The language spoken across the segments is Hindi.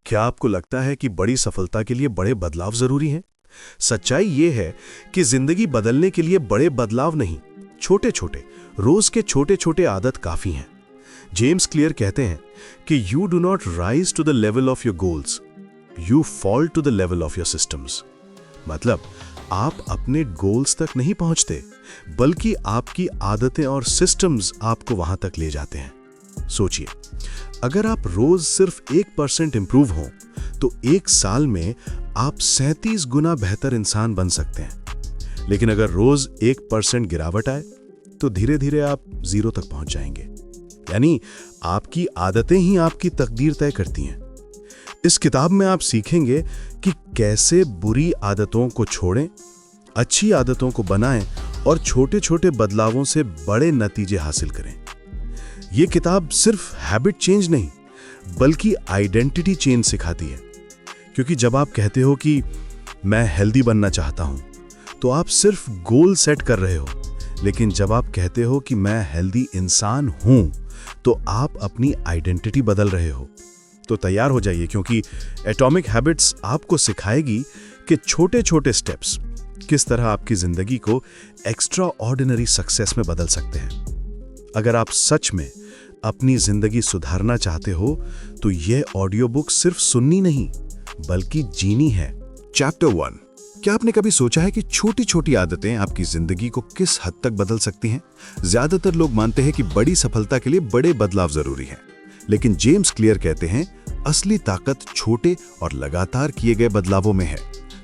क्या आपको लगता है कि बड़ी सफलता के लिए बड़े बदलाव जरूरी हैं? सच्चाई ये है कि जिंदगी बदलने के लिए बड़े बदलाव नहीं, छोटे छोटे, रोज के छोटे छोटे आदत काफी हैं। जेम्स क्लियर कहते हैं कि you do not rise to the level of your goals, you fall to the level of your systems. मतलब आप अपने गोल्स तक नहीं पहुंचते, बल्कि आपकी आदतें और सिस्टम्स आपको वहां तक ले जाते हैं। सोचिए, अगर आप रोज सिर्फ 1% इंप्रूव हों तो एक साल में आप 37 गुना बेहतर इंसान बन सकते हैं। लेकिन अगर रोज 1% गिरावट आए तो धीरे धीरे आप 0 तक पहुंच जाएंगे। यानी आपकी आदतें ही आपकी तकदीर तय करती हैं। इस किताब में आप सीखेंगे कि कैसे बुरी आदतों को छोड़ें, अच्छी आदतों को बनाएं और छोटे छोटे बदलावों से बड़े नतीजे हासिल करें। यह किताब सिर्फ हैबिट चेंज नहीं, बल्कि आइडेंटिटी चेंज सिखाती है। क्योंकि जब आप कहते हो कि मैं हेल्दी बनना चाहता हूं, तो आप सिर्फ गोल सेट कर रहे हो। लेकिन जब आप कहते हो कि मैं हेल्दी इंसान हूं, तो आप अपनी आइडेंटिटी बदल रहे हो। तो तैयार हो जाइए, क्योंकि एटॉमिक हैबिट्स आपको सिखाएगी कि छोटे छोटे स्टेप्स किस तरह आपकी जिंदगी को एक्स्ट्रा ऑर्डिनरी सक्सेस में बदल सकते हैं। अगर आप सच में अपनी जिंदगी सुधारना चाहते हो तो यह ऑडियो बुक सिर्फ सुननी नहीं, बल्कि जीनी है। चैप्टर 1। क्या आपने कभी सोचा है कि छोटी छोटी आदतें आपकी जिंदगी को किस हद तक बदल सकती हैं? ज्यादातर लोग मानते हैं कि बड़ी सफलता के लिए बड़े बदलाव जरूरी हैं, लेकिन जेम्स क्लियर कहते हैं असली ताकत छोटे और लगातार किए गए बदलावों में है।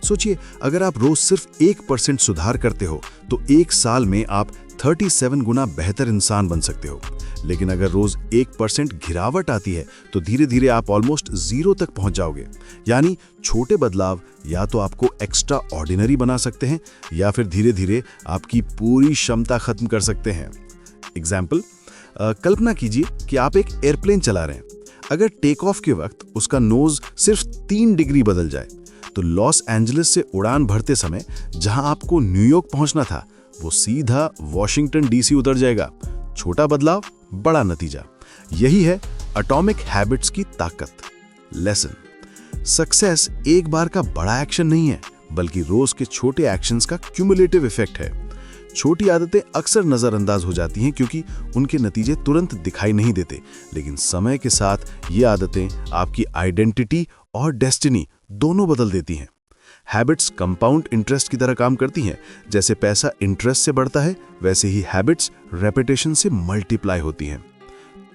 सोचिए, अगर आप रोज सिर्फ 1% सुधार करते हो तो एक साल में आप 37 गुना बेहतर इंसान बन सकते हो। लेकिन अगर रोज 1% गिरावट आती है तो धीरे धीरे आप ऑलमोस्ट 0 तक पहुंच जाओगे। यानी छोटे बदलाव या तो आपको एक्स्ट्रा ऑर्डिनरी बना सकते हैं, या फिर धीरे धीरे आपकी पूरी क्षमता खत्म कर सकते हैं। एग्जाम्पल, कल्पना कीजिए कि आप एक एयरप्लेन चला रहे हैं। अगर टेक ऑफ के वक्त उसका नोज सिर्फ 3 डिग्री बदल जाए तो लॉस एंजलिस से उड़ान भरते समय जहां आपको न्यूयॉर्क पहुंचना था, वो सीधा वॉशिंगटन डीसी उतर जाएगा। छोटा बदलाव, बड़ा नतीजा। यही है एटॉमिक हैबिट्स की ताकत। लेसन, सक्सेस एक बार का बड़ा एक्शन नहीं है, बल्कि रोज के छोटे एक्शंस का क्यूमुलेटिव इफेक्ट है। छोटी आदतें अक्सर नजरअंदाज हो जाती हैं क्योंकि उनके नतीजे तुरंत दिखाई नहीं देते, लेकिन समय के साथ ये आदतें आपकी आइडेंटिटी और डेस्टिनी दोनों बदल देती हैं। हैबिट्स कंपाउंड इंटरेस्ट की तरह काम करती हैं। जैसे पैसा इंटरेस्ट से बढ़ता है, वैसे ही हैबिट्स रेपिटेशन से मल्टीप्लाई होती हैं।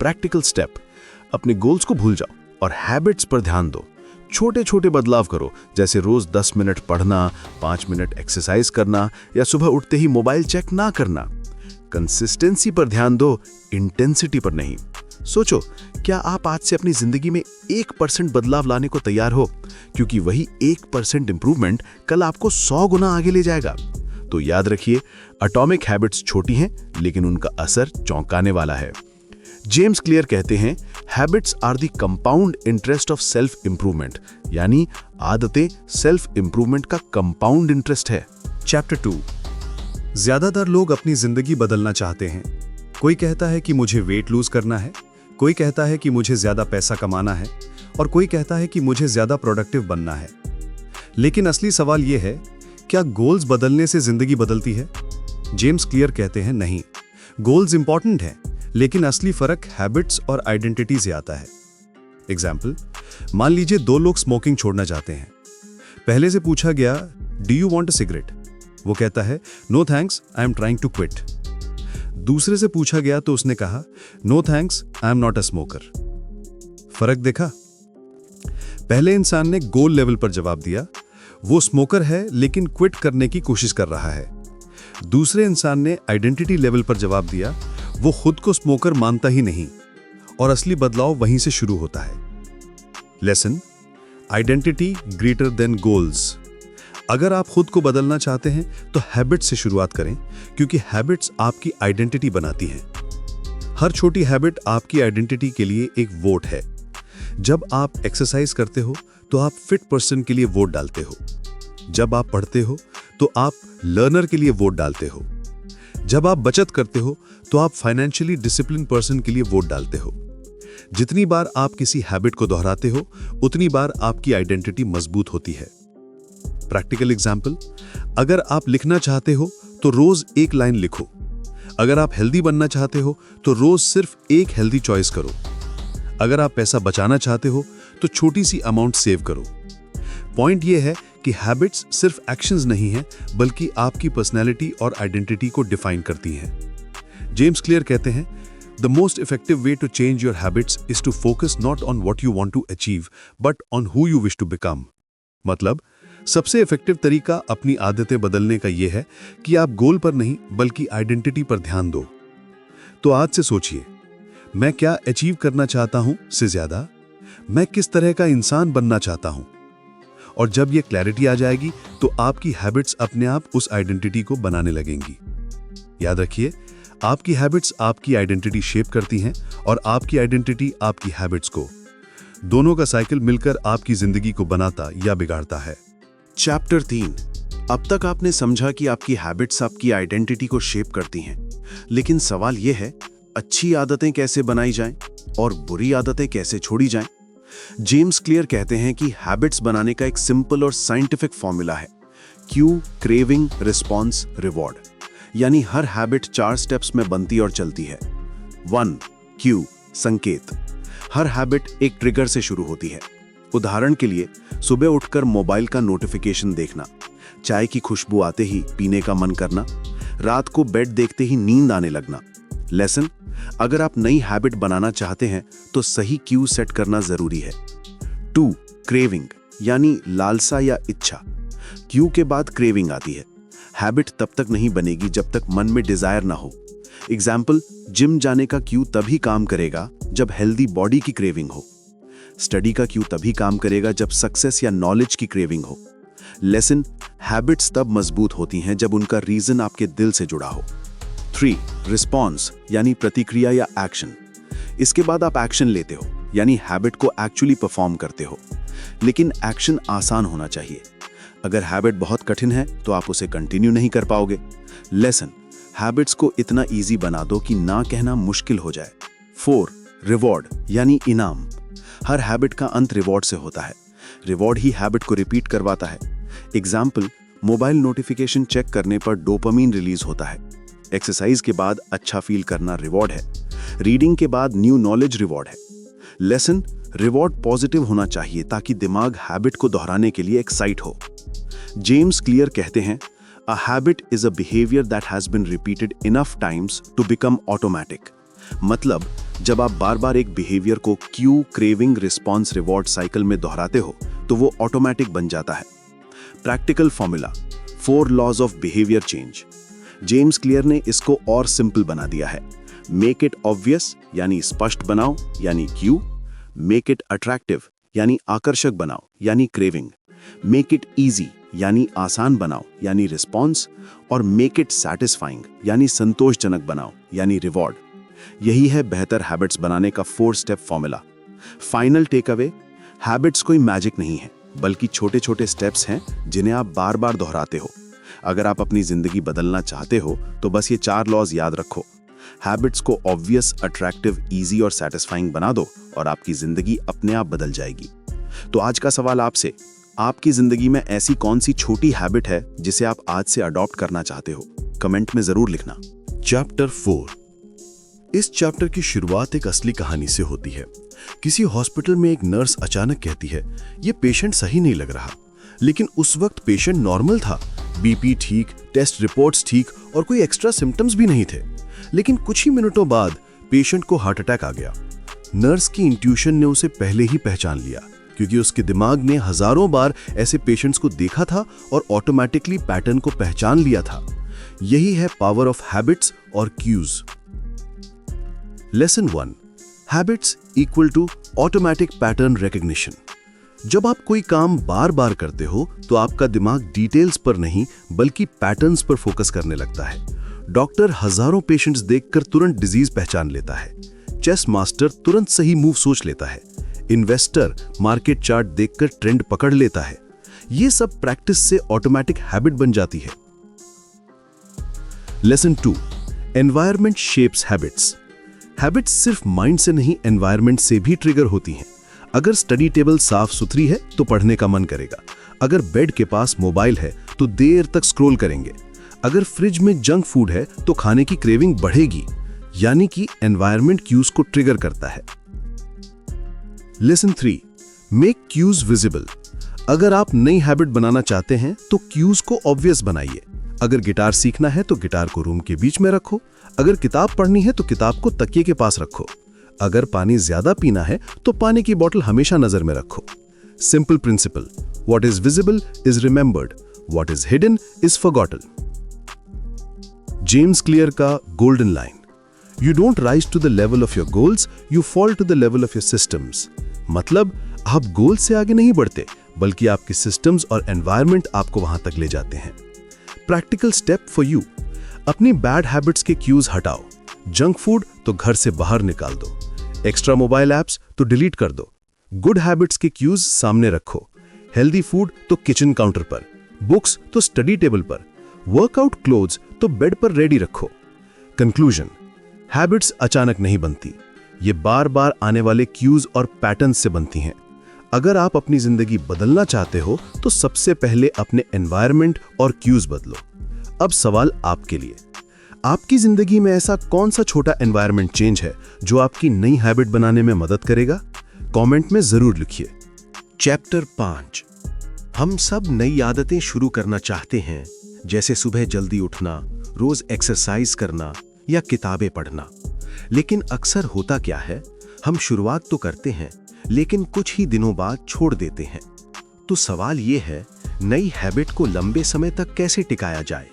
प्रैक्टिकल स्टेप, अपने गोल्स को भूल जाओ और हैबिट्स पर ध्यान दो। छोटे छोटे बदलाव करो, जैसे रोज 10 मिनट पढ़ना, 5 मिनट एक्सरसाइज करना, या सुबह उठते ही मोबाइल चेक ना करना। कंसिस्टेंसी पर ध्यान दो, इंटेंसिटी पर नहीं। सोचो, क्या आप आज से अपनी जिंदगी में 1% बदलाव लाने को तैयार हो? क्योंकि वही 1% इंप्रूवमेंट कल आपको 100 गुना आगे ले जाएगा। तो याद रखिए, एटॉमिक हैबिट्स छोटी हैं, लेकिन उनका असर चौंकाने वाला है। जेम्स क्लियर कहते हैं, habits are the compound interest of self improvement. यानी आदतें सेल्फ इंप्रूवमेंट का कंपाउंड इंटरेस्ट है। चैप्टर 2। ज्यादातर लोग अपनी जिंदगी बदलना चाहते हैं। कोई कहता है कि मुझे वेट लूज करना है, कोई कहता है कि मुझे ज्यादा पैसा कमाना है, और कोई कहता है कि मुझे ज्यादा प्रोडक्टिव बनना है। लेकिन असली सवाल यह है, क्या गोल्स बदलने से जिंदगी बदलती है? जेम्स क्लियर कहते हैं, नहीं। गोल्स इंपॉर्टेंट हैं, लेकिन असली फर्क हैबिट्स और आइडेंटिटी से आता है। एग्जाम्पल, मान लीजिए 2 लोग स्मोकिंग छोड़ना चाहते हैं। पहले से पूछा गया, do you want a cigarette? वो कहता है, no thanks, I am trying to quit. दूसरे से पूछा गया तो उसने कहा, no thanks, I am not a smoker. फर्क देखा? पहले इंसान ने गोल लेवल पर जवाब दिया, वो स्मोकर है लेकिन क्विट करने की कोशिश कर रहा है। दूसरे इंसान ने आइडेंटिटी लेवल पर जवाब दिया, वो खुद को स्मोकर मानता ही नहीं। और असली बदलाव वहीं से शुरू होता है। Lesson, identity greater than goals. अगर आप खुद को बदलना चाहते हैं तो हैबिट से शुरुआत करें, क्योंकि हैबिट्स आपकी आइडेंटिटी बनाती हैं। हर छोटी हैबिट आपकी आइडेंटिटी के लिए एक वोट है। जब आप एक्सरसाइज करते हो तो आप फिट पर्सन के लिए वोट डालते हो। जब आप पढ़ते हो तो आप लर्नर के लिए वोट डालते हो। जब आप बचत करते हो तो आप फाइनेंशियली डिसिप्लिन पर्सन के लिए वोट डालते हो। जितनी बार आप किसी हैबिट को दोहराते हो, उतनी बार आपकी आइडेंटिटी मजबूत होती है। प्रैक्टिकल एग्जाम्पल, अगर आप लिखना चाहते हो तो रोज एक लाइन लिखो। अगर आप हेल्दी बनना चाहते हो तो रोज सिर्फ एक हेल्दी चॉइस करो। अगर आप पैसा बचाना चाहते हो तो छोटी सी अमाउंट सेव करो। पॉइंट यह है कि हैबिट्स सिर्फ एक्शंस नहीं हैं, बल्कि आपकी पर्सनैलिटी और आइडेंटिटी को डिफाइन करती हैं। जेम्स क्लियर कहते हैं, the most effective way to change your habits is to focus not on what you want to achieve but on who you wish to become. मतलब सबसे इफेक्टिव तरीका अपनी आदतें बदलने का यह है कि आप गोल पर नहीं बल्कि आइडेंटिटी पर ध्यान दो। तो आज से सोचिए, मैं क्या अचीव करना चाहता हूं से ज्यादा मैं किस तरह का इंसान बनना चाहता हूं। और जब यह क्लैरिटी आ जाएगी तो आपकी हैबिट्स अपने आप उस आइडेंटिटी को बनाने लगेंगी। याद रखिए, आपकी हैबिट्स आपकी आइडेंटिटी शेप करती हैं और आपकी आइडेंटिटी आपकी हैबिट्स को। दोनों का साइकिल मिलकर आपकी जिंदगी को बनाता या बिगाड़ता है। चैप्टर 3। अब तक आपने समझा कि आपकी हैबिट्स आपकी आइडेंटिटी को शेप करती हैं, लेकिन सवाल यह है, अच्छी आदतें कैसे बनाई जाएं और बुरी आदतें कैसे छोड़ी जाएं? जेम्स क्लियर कहते हैं कि हैबिट्स बनाने का एक सिंपल और साइंटिफिक फॉर्मूला है, क्यू, क्रेविंग, रिस्पॉन्स, रिवॉर्ड। यानी हर हैबिट 4 स्टेप्स में बनती और चलती है। 1. क्यू, संकेत। हर हैबिट एक ट्रिगर से शुरू होती है। उदाहरण के लिए, सुबह उठकर मोबाइल का नोटिफिकेशन देखना, चाय की खुशबू आते ही पीने का मन करना, रात को बेड देखते ही नींद आने लगना। लेसन, अगर आप नई हैबिट बनाना चाहते हैं तो सही क्यू सेट करना जरूरी है। 2. क्रेविंग, यानी लालसा या इच्छा। क्यू के बाद क्रेविंग आती है। हैबिट तब तक नहीं बनेगी जब तक मन में डिजायर ना हो। एग्जाम्पल, जिम जाने का क्यू तभी काम करेगा जब हेल्दी बॉडी की क्रेविंग हो। स्टडी का क्यू तभी काम करेगा जब सक्सेस या नॉलेज की क्रेविंग हो। लेसन, हैबिट्स तब मजबूत होती हैं जब उनका रीजन आपके दिल से जुड़ा हो। 3. रिस्पॉन्स, यानी प्रतिक्रिया या एक्शन। इसके बाद आप एक्शन लेते हो, यानी हैबिट को एक्चुअली परफॉर्म करते हो। लेकिन एक्शन आसान होना चाहिए। अगर हैबिट बहुत कठिन है तो आप उसे कंटिन्यू नहीं कर पाओगे। लेसन, हैबिट्स को इतना इजी बना दो कि ना कहना मुश्किल हो जाए। 4. रिवॉर्ड, यानी इनाम। हर हैबिट का अंत रिवॉर्ड से होता है। रिवॉर्ड ही हैबिट को रिपीट करवाता है। एग्जाम्पल, मोबाइल नोटिफिकेशन चेक करने पर डोपामीन रिलीज होता है। एक्सरसाइज के बाद अच्छा फील करना रिवॉर्ड है। रीडिंग के बाद न्यू नॉलेज रिवॉर्ड है। लेसन, रिवॉर्ड पॉजिटिव होना चाहिए ताकि दिमाग हैबिट को दोहराने के लिए एक्साइट हो। जेम्स क्लियर कहते हैं, a habit is a behaviour that has been repeated enough times to become automatic. मतलब जब आप बार बार एक बिहेवियर को cue, craving, response, reward cycle में दोहराते हो तो वो ऑटोमेटिक बन जाता है। Practical formula, 4 laws of behaviour change. James Clear ने इसको और सिंपल बना दिया है। मेक इट ऑब्वियस, यानी स्पष्ट बनाओ, यानी क्यू। मेक इट अट्रैक्टिव, यानी आकर्षक बनाओ, यानी क्रेविंग। मेक इट ईजी, यानी आसान बनाओ, यानी रिस्पॉन्स। और मेक इट सैटिस्फाइंग, यानी संतोषजनक बनाओ, यानी रिवॉर्ड। यही है बेहतर हैबिट्स बनाने का 4 step formula. Final take away, habits कोई मैजिक नहीं है, बल्कि छोटे छोटे स्टेप्स हैं जिन्हें आप बार बार दोहराते हो। अगर आप अपनी जिंदगी बदलना चाहते हो तो बस ये 4 लॉज याद रखो। हैबिट्स को ऑब्वियस, अट्रैक्टिव, इजी और सैटिस्फाइंग बना दो और आपकी जिंदगी अपने आप बदल जाएगी। तो आज का सवाल आपसे, आपकी जिंदगी में ऐसी कौन सी छोटी हैबिट है जिसे आप आज से अडॉप्ट करना चाहते हो? कमेंट में जरूर लिखना। चैप्टर 4। इस चैप्टर की शुरुआत एक असली कहानी से होती है। किसी हॉस्पिटल में एक नर्स अचानक कहती है, ये पेशेंट सही नहीं लग रहा। लेकिन उस वक्त पेशेंट नॉर्मल था, बीपी ठीक, टेस्ट रिपोर्ट्स ठीक और कोई एक्स्ट्रा सिम्टम्स भी नहीं थे। लेकिन कुछ ही मिनटों बाद पेशेंट को हार्ट अटैक आ गया। नर्स की इंट्यूशन ने उसे पहले ही पहचान लिया, क्योंकि उसके दिमाग ने हजारों बार ऐसे पेशेंट्स को देखा था और ऑटोमेटिकली पैटर्न को पहचान लिया था। यही है पावर ऑफ हैबिट्स और cues. Lesson 1, habits equal to automatic pattern recognition. जब आप कोई काम बार बार करते हो तो आपका दिमाग डिटेल्स पर नहीं बल्कि पैटर्न्स पर फोकस करने लगता है। डॉक्टर हजारों पेशेंट्स देखकर तुरंत डिजीज पहचान लेता है। चेस मास्टर तुरंत सही मूव सोच लेता है। इन्वेस्टर मार्केट चार्ट देखकर ट्रेंड पकड़ लेता है। ये सब प्रैक्टिस से ऑटोमेटिक हैबिट बन जाती है। Lesson 2, environment shapes habits. Habits सिर्फ माइंड से नहीं, एनवायरनमेंट से भी ट्रिगर होती हैं। अगर स्टडी टेबल साफ सुथरी है तो पढ़ने का मन करेगा। अगर बेड के पास मोबाइल है तो देर तक स्क्रॉल करेंगे। अगर फ्रिज में जंक फूड है तो खाने की क्रेविंग बढ़ेगी। यानी कि एनवायरनमेंट क्यूज को ट्रिगर करता है। Lesson 3, make cues visible. अगर आप नई हैबिट बनाना चाहते हैं तो क्यूज को ऑब्वियस बनाइए। अगर गिटार सीखना है तो गिटार को रूम के बीच में रखो। अगर किताब पढ़नी है तो किताब को तकिए के पास रखो। अगर पानी ज्यादा पीना है तो पानी की बोतल हमेशा नजर में रखो। Simple principle, what is visible is remembered, what is hidden is forgotten. James Clear का golden line, you don't rise to the level of your goals, you fall to the level of your systems. मतलब आप गोल से आगे नहीं बढ़ते, बल्कि आपके सिस्टम्स और एनवायरनमेंट आपको वहां तक ले जाते हैं। प्रैक्टिकल स्टेप फॉर यू, अपनी बैड हैबिट्स के क्यूज हटाओ। जंक फूड तो घर से बाहर निकाल दो। एक्स्ट्रा मोबाइल ऐप्स तो डिलीट कर दो। गुड हैबिट्स के क्यूज सामने रखो। हेल्दी फूड तो किचन काउंटर पर, बुक्स तो स्टडी टेबल पर, वर्कआउट क्लोथ्स तो बेड पर रेडी रखो। कंक्लूजन, हैबिट्स अचानक नहीं बनती, ये बार बार आने वाले क्यूज और पैटर्न से बनती हैं। अगर आप अपनी जिंदगी बदलना चाहते हो तो सबसे पहले अपने एनवायरनमेंट और क्यूज बदलो। अब सवाल आपके लिए, आपकी जिंदगी में ऐसा कौन सा छोटा एनवायरनमेंट चेंज है जो आपकी नई हैबिट बनाने में मदद करेगा? कमेंट में जरूर लिखिए। चैप्टर 5, हम सब नई आदतें शुरू करना चाहते हैं, जैसे सुबह जल्दी उठना, रोज एक्सरसाइज करना या किताबें पढ़ना। लेकिन अक्सर होता क्या है, हम शुरुआत तो करते हैं लेकिन कुछ ही दिनों बाद छोड़ देते हैं। तो सवाल यह है, नई हैबिट को लंबे समय तक कैसे टिकाया जाए?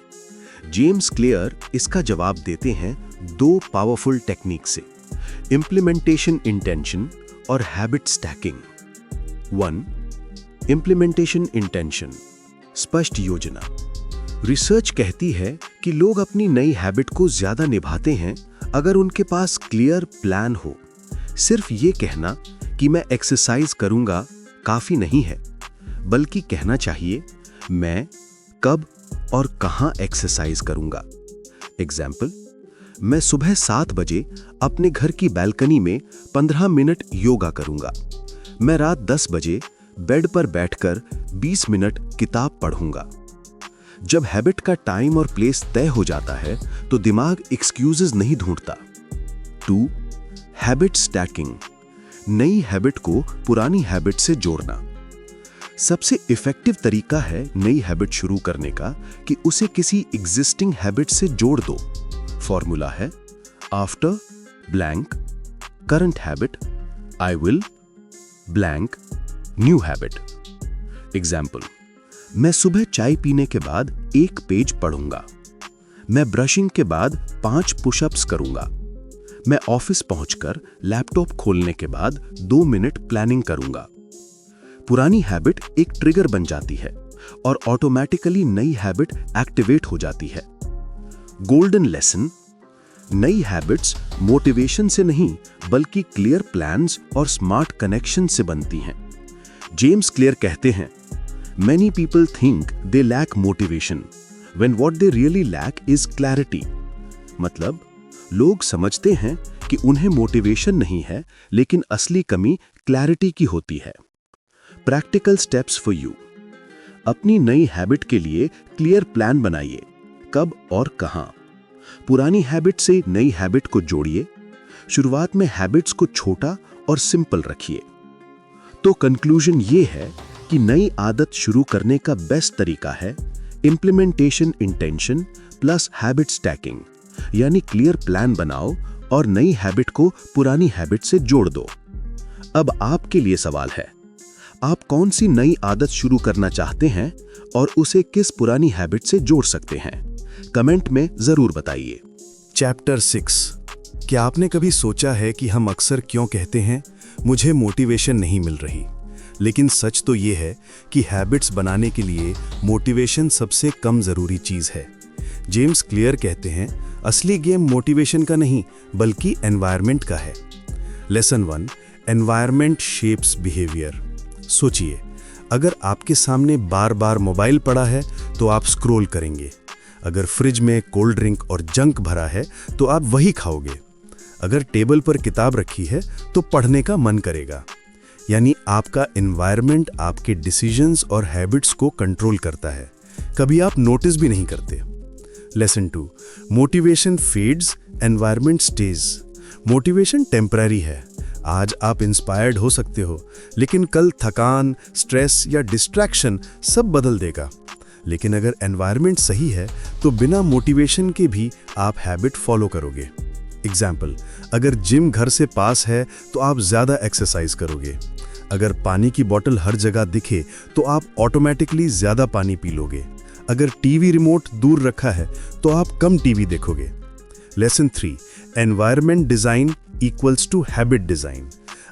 जेम्स क्लियर इसका जवाब देते हैं 2 पावरफुल टेक्निक से, इंप्लीमेंटेशन इंटेंशन और हैबिट स्टैकिंग। 1. इंप्लीमेंटेशन इंटेंशन, स्पष्ट योजना। रिसर्च कहती है कि लोग अपनी नई हैबिट को ज्यादा निभाते हैं अगर उनके पास क्लियर प्लान हो। सिर्फ ये कहना कि मैं एक्सरसाइज करूंगा काफी नहीं है, बल्कि कहना चाहिए मैं कब और कहां एक्सरसाइज करूंगा। एग्जाम्पल, मैं सुबह 7 बजे अपने घर की बालकनी में 15 मिनट योगा करूंगा। मैं रात 10 बजे बेड पर बैठकर 20 मिनट किताब पढ़ूंगा। जब हैबिट का टाइम और प्लेस तय हो जाता है तो दिमाग एक्सक्यूजेस नहीं ढूंढता। 2. हैबिट स्टैकिंग, नई हैबिट को पुरानी हैबिट से जोड़ना। सबसे इफेक्टिव तरीका है नई हैबिट शुरू करने का कि उसे किसी एग्जिस्टिंग हैबिट से जोड़ दो। फॉर्मूला है after blank current habit I will blank new habit. Example, मैं सुबह चाय पीने के बाद 1 पेज पढ़ूंगा। मैं ब्रशिंग के बाद 5 पुशअप्स करूंगा। मैं ऑफिस पहुंचकर लैपटॉप खोलने के बाद 2 मिनट प्लानिंग करूंगा। पुरानी हैबिट एक ट्रिगर बन जाती है और ऑटोमेटिकली नई हैबिट एक्टिवेट हो जाती है। गोल्डन लेसन, नई हैबिट्स मोटिवेशन से नहीं बल्कि क्लियर प्लान्स और स्मार्ट कनेक्शन से बनती हैं। जेम्स क्लियर कहते हैं, Many people think they lack motivation when what they really lack is clarity. मतलब लोग समझते हैं कि उन्हें मोटिवेशन नहीं है, लेकिन असली कमी क्लैरिटी की होती है। प्रैक्टिकल स्टेप्स फॉर यू, अपनी नई हैबिट के लिए क्लियर प्लान बनाइए, कब और कहां। पुरानी हैबिट से नई हैबिट को जोड़िए। शुरुआत में हैबिट्स को छोटा और सिंपल रखिए। तो कंक्लूजन ये है कि नई आदत शुरू करने का बेस्ट तरीका है implementation intention plus habit stacking, यानी क्लियर प्लान बनाओ और नई हैबिट को पुरानी हैबिट से जोड़ दो। अब आपके लिए सवाल है, आप कौन सी नई आदत शुरू करना चाहते हैं और उसे किस पुरानी हैबिट से जोड़ सकते हैं? कमेंट में जरूर बताइए। चैप्टर 6, क्या आपने कभी सोचा है कि हम अक्सर क्यों कहते हैं मुझे मोटिवेशन नहीं मिल रही? लेकिन सच तो ये है कि हैबिट्स बनाने के लिए मोटिवेशन सबसे कम जरूरी चीज है। जेम्स क्लियर कहते हैं, असली गेम मोटिवेशन का नहीं बल्कि एनवायरनमेंट का है। Lesson 1, environment shapes behaviour. सोचिए, अगर आपके सामने बार बार मोबाइल पड़ा है तो आप स्क्रॉल करेंगे। अगर फ्रिज में कोल्ड ड्रिंक और जंक भरा है तो आप वही खाओगे। अगर टेबल पर किताब रखी है तो पढ़ने का मन करेगा। यानी आपका एनवायरनमेंट आपके डिसीजंस और हैबिट्स को कंट्रोल करता है, कभी आप नोटिस भी नहीं करते। Lesson 2, motivation fades, environment stage. Motivation temporary है। आज आप इंस्पायर्ड हो सकते हो, लेकिन कल थकान, स्ट्रेस या डिस्ट्रैक्शन सब बदल देगा। लेकिन अगर एनवायरनमेंट सही है तो बिना मोटिवेशन के भी आप हैबिट फॉलो करोगे। एग्जाम्पल, अगर जिम घर से पास है तो आप ज़्यादा एक्सरसाइज करोगे। अगर पानी की बोतल हर जगह दिखे तो आप ऑटोमेटिकली ज़्यादा पानी पी लोगे। अगर टीवी रिमोट दूर रखा है तो आप कम टीवी देखोगे। Lesson 3, environment design equals to habit design.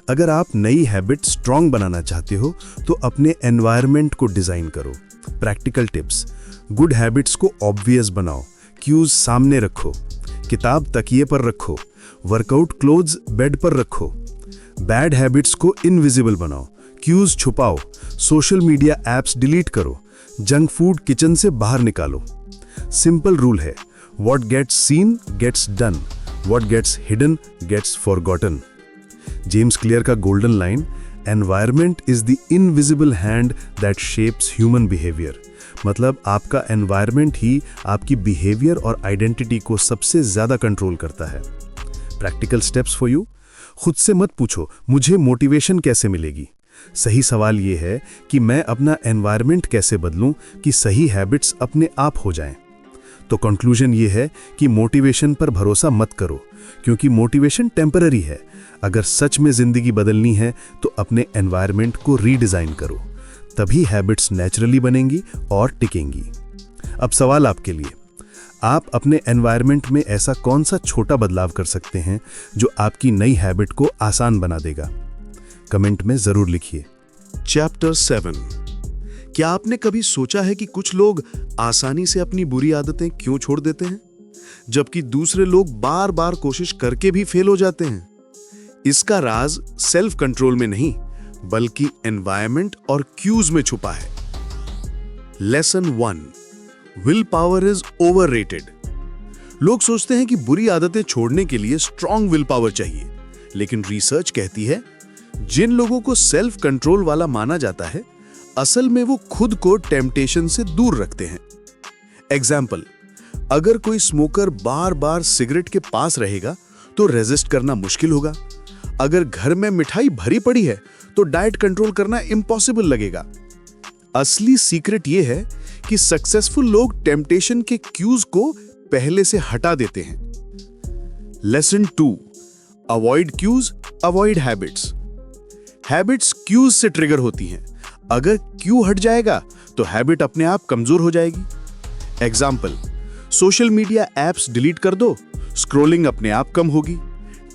अगर आप नई हैबिट स्ट्रॉन्ग बनाना चाहते हो तो अपने एनवायरनमेंट को डिज़ाइन करो। प्रैक्टिकल टिप्स, गुड हैबिट्स को ऑब्वियस बनाओ, क्यूज सामने रखो, किताब तकिए पर रखो, वर्कआउट क्लोथ्स बेड पर रखो। बैड हैबिट्स को इनविजिबल बनाओ, क्यूज छुपाओ, सोशल मीडिया ऐप्स डिलीट करो, जंक फूड किचन से बाहर निकालो। सिंपल रूल है, what gets seen gets done, what gets hidden gets forgotten. James Clear का golden line, environment is the invisible hand that shapes human behaviour. मतलब आपका एनवायरनमेंट ही आपकी बिहेवियर और आइडेंटिटी को सबसे ज्यादा कंट्रोल करता है। प्रैक्टिकल स्टेप्स फॉर यू, खुद से मत पूछो मुझे मोटिवेशन कैसे मिलेगी। सही सवाल ये है कि मैं अपना एनवायरनमेंट कैसे बदलूं कि सही हैबिट्स अपने आप हो जाएं। तो कंक्लूजन ये है कि मोटिवेशन पर भरोसा मत करो, क्योंकि मोटिवेशन टेम्पररी है। अगर सच में जिंदगी बदलनी है तो अपने एनवायरनमेंट को रीडिजाइन करो, तभी हैबिट्स नेचुरली बनेंगी और टिकेंगी। अब सवाल आपके लिए, आप अपने एनवायरनमेंट में ऐसा कौन सा छोटा बदलाव कर सकते हैं जो आपकी नई हैबिट को आसान बना देगा? कमेंट में जरूर लिखिए। चैप्टर 7, क्या आपने कभी सोचा है कि कुछ लोग आसानी से अपनी बुरी आदतें क्यों छोड़ देते हैं, जबकि दूसरे लोग बार बार कोशिश करके भी फेल हो जाते हैं? इसका राज सेल्फ कंट्रोल में नहीं, बल्कि एनवायरनमेंट और क्यूज में छुपा है। Lesson 1, will power is overrated. लोग सोचते हैं कि बुरी आदतें छोड़ने के लिए स्ट्रॉन्ग विल पावर चाहिए, लेकिन रिसर्च कहती है जिन लोगों को सेल्फ कंट्रोल वाला माना जाता है, असल में वो खुद को टेम्पटेशन से दूर रखते हैं। एग्जाम्पल, अगर कोई स्मोकर बार बार सिगरेट के पास रहेगा तो रेजिस्ट करना मुश्किल होगा। अगर घर में मिठाई भरी पड़ी है तो डाइट कंट्रोल करना इम्पॉसिबल लगेगा। असली सीक्रेट यह है कि सक्सेसफुल लोग टेम्पटेशन के क्यूज को पहले से हटा देते हैं। Lesson 2, avoid cues, avoid habits. Habits cues से ट्रिगर होती हैं। अगर क्यू हट जाएगा तो हैबिट अपने आप कमजोर हो जाएगी। Example, social media apps delete कर दो, स्क्रॉलिंग अपने आप कम होगी।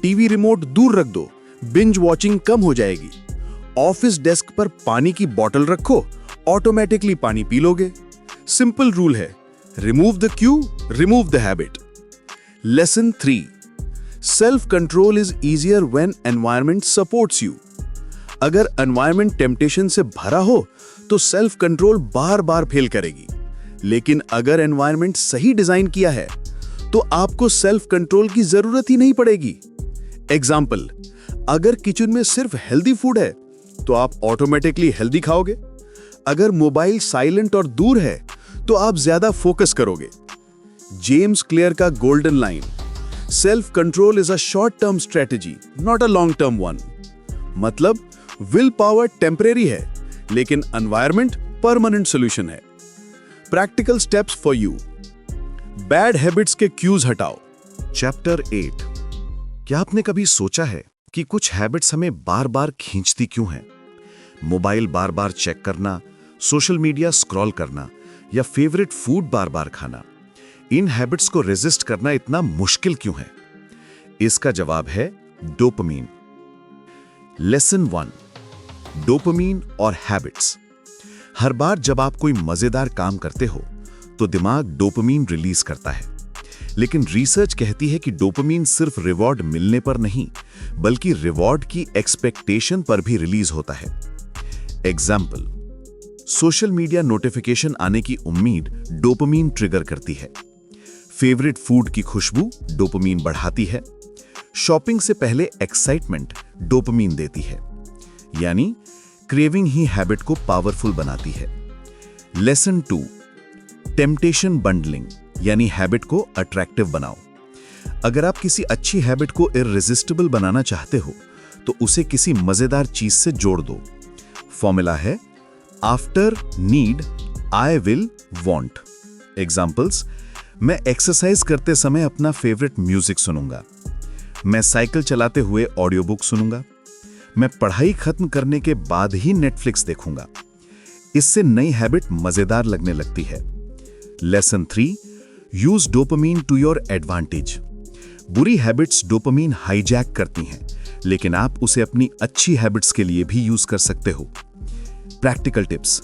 टीवी रिमोट दूर रख दो, बिंज वॉचिंग कम हो जाएगी। ऑफिस डेस्क पर पानी की बोतल रखो, ऑटोमेटिकली पानी पी लोगे। सिंपल रूल है, remove the Q, remove the habit. Lesson 3, self control is easier when environment supports you. अगर एनवायरनमेंट टेम्पटेशन से भरा हो तो सेल्फ कंट्रोल बार बार फेल करेगी, लेकिन अगर एनवायरनमेंट सही डिजाइन किया है तो आपको सेल्फ कंट्रोल की जरूरत ही नहीं पड़ेगी। एग्जाम्पल, अगर किचन में सिर्फ हेल्दी फूड है तो आप ऑटोमेटिकली हेल्दी खाओगे। अगर मोबाइल साइलेंट और दूर है तो आप ज्यादा फोकस करोगे। जेम्स क्लियर का golden line, self control is a short term strategy, not a long term one. मतलब विल पावर टेम्परेरी है, लेकिन एनवायरनमेंट परमानेंट सॉल्यूशन है। Practical steps for you, bad habits के क्यूज हटाओ। चैप्टर 8, क्या आपने कभी सोचा है कि कुछ हैबिट्स हमें बार बार खींचती क्यों हैं? मोबाइल बार बार चेक करना, सोशल मीडिया स्क्रॉल करना या फेवरेट फूड बार बार खाना, इन हैबिट्स को रेजिस्ट करना इतना मुश्किल क्यों है? इसका जवाब है डोपामीन। लेसन 1, डोपामीन और हैबिट्स। हर बार जब आप कोई मजेदार काम करते हो तो दिमाग डोपामीन रिलीज करता है, लेकिन रिसर्च कहती है कि डोपामीन सिर्फ रिवॉर्ड मिलने पर नहीं, बल्कि रिवॉर्ड की एक्सपेक्टेशन पर भी रिलीज होता है। एग्जाम्पल, सोशल मीडिया नोटिफिकेशन आने की उम्मीद डोपामीन ट्रिगर करती है। फेवरेट फूड की खुशबू डोपामीन बढ़ाती है। शॉपिंग से पहले एक्साइटमेंट डोपामीन देती है, यानी क्रेविंग ही हैबिट को पावरफुल बनाती है। लेसन 2, टेम्पटेशन बंडलिंग, यानी हैबिट को अट्रैक्टिव बनाओ। अगर आप किसी अच्छी हैबिट को इररेजिस्टिबल बनाना चाहते हो तो उसे किसी मजेदार चीज से जोड़ दो। फॉर्मूला है after need I will want. Examples, मैं एक्सरसाइज करते समय अपना फेवरेट म्यूजिक सुनूंगा, मैं साइकिल चलाते हुए ऑडियो बुक सुनूंगा, मैं पढ़ाई खत्म करने के बाद ही नेटफ्लिक्स देखूंगा। इससे नई हैबिट मजेदार लगने लगती है। Lesson 3, use dopamine to your advantage. बुरी हैबिट्स डोपामीन हाईजैक करती हैं, लेकिन आप उसे अपनी अच्छी हैबिट्स के लिए भी यूज कर सकते हो। प्रैक्टिकल टिप्स,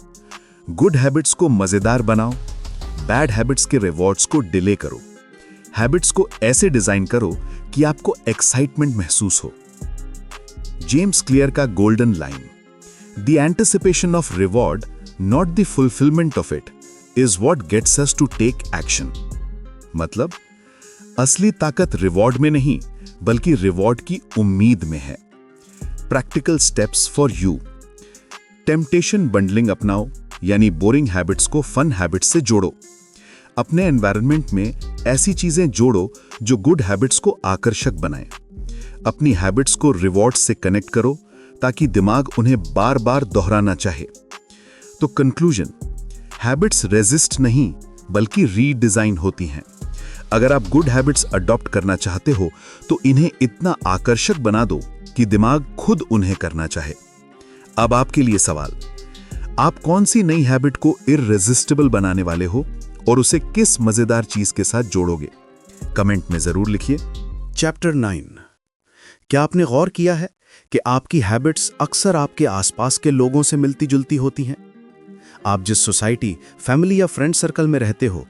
गुड हैबिट्स को मजेदार बनाओ, बैड हैबिट्स के रिवॉर्ड्स को डिले करो। हैबिट्स को ऐसे डिजाइन करो कि आपको एक्साइटमेंट महसूस हो। जेम्स क्लियर का golden line, the anticipation of reward, not the fulfilment of it, is what gets us to take action. मतलब, असली ताकत रिवॉर्ड में नहीं बल्कि रिवॉर्ड की उम्मीद में है। Practical steps for you, temptation bundling अपनाओ, यानी बोरिंग हैबिट्स को फन हैबिट्स से जोड़ो। अपने एनवायरनमेंट में ऐसी चीजें जोड़ो जो गुड हैबिट्स को आकर्षक बनाएं। अपनी हैबिट्स को रिवॉर्ड्स से कनेक्ट करो ताकि दिमाग उन्हें बार बार दोहराना चाहे। तो कंक्लूजन, हैबिट्स रेजिस्ट नहीं बल्कि रीडिजाइन होती हैं। अगर आप गुड हैबिट्स अडॉप्ट करना चाहते हो तो इन्हें इतना आकर्षक बना दो कि दिमाग खुद उन्हें करना चाहे। अब आपके लिए सवाल, आप कौन सी नई हैबिट को इररेजिस्टिबल बनाने वाले हो और उसे किस मजेदार चीज के साथ जोड़ोगे? कमेंट में जरूर लिखिए। चैप्टर 9, क्या आपने गौर किया है कि आपकी हैबिट्स अक्सर आपके आसपास के लोगों से मिलती जुलती होती हैं? आप जिस सोसाइटी, फैमिली या फ्रेंड सर्कल में रहते हो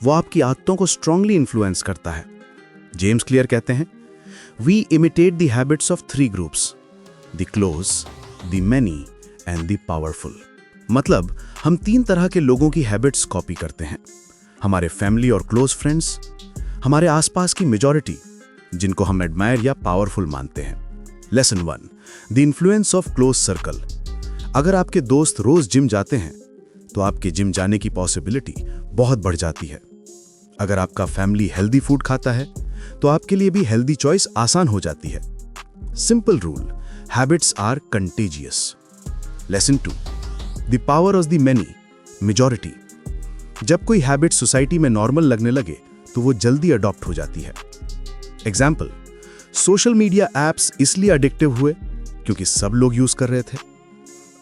वो आपकी आदतों को स्ट्रांगली इन्फ्लुएंस करता है। जेम्स क्लियर कहते हैं, we imitate the habits of 3 groups, the close, the many and the powerful. मतलब, हम 3 तरह के लोगों की हैबिट्स कॉपी करते हैं। हमारे फैमिली और क्लोज फ्रेंड्स, हमारे आसपास की मेजॉरिटी जिनको हम एडमायर या पावरफुल मानते हैं। Lesson 1, the influence of close circle. अगर आपके दोस्त रोज जिम जाते हैं तो आपके जिम जाने की पॉसिबिलिटी बहुत बढ़ जाती है। अगर आपका फैमिली हेल्दी फूड खाता है तो आपके लिए भी हेल्दी चॉइस आसान हो जाती है। Simple rule, habits are contagious. Lesson 2, the power of the many, majority. जब कोई हैबिट सोसाइटी में नॉर्मल लगने लगे तो वो जल्दी अडॉप्ट हो जाती है। एग्जाम्पल, सोशल मीडिया एप्स इसलिए एडिक्टिव हुए क्योंकि सब लोग यूज कर रहे थे।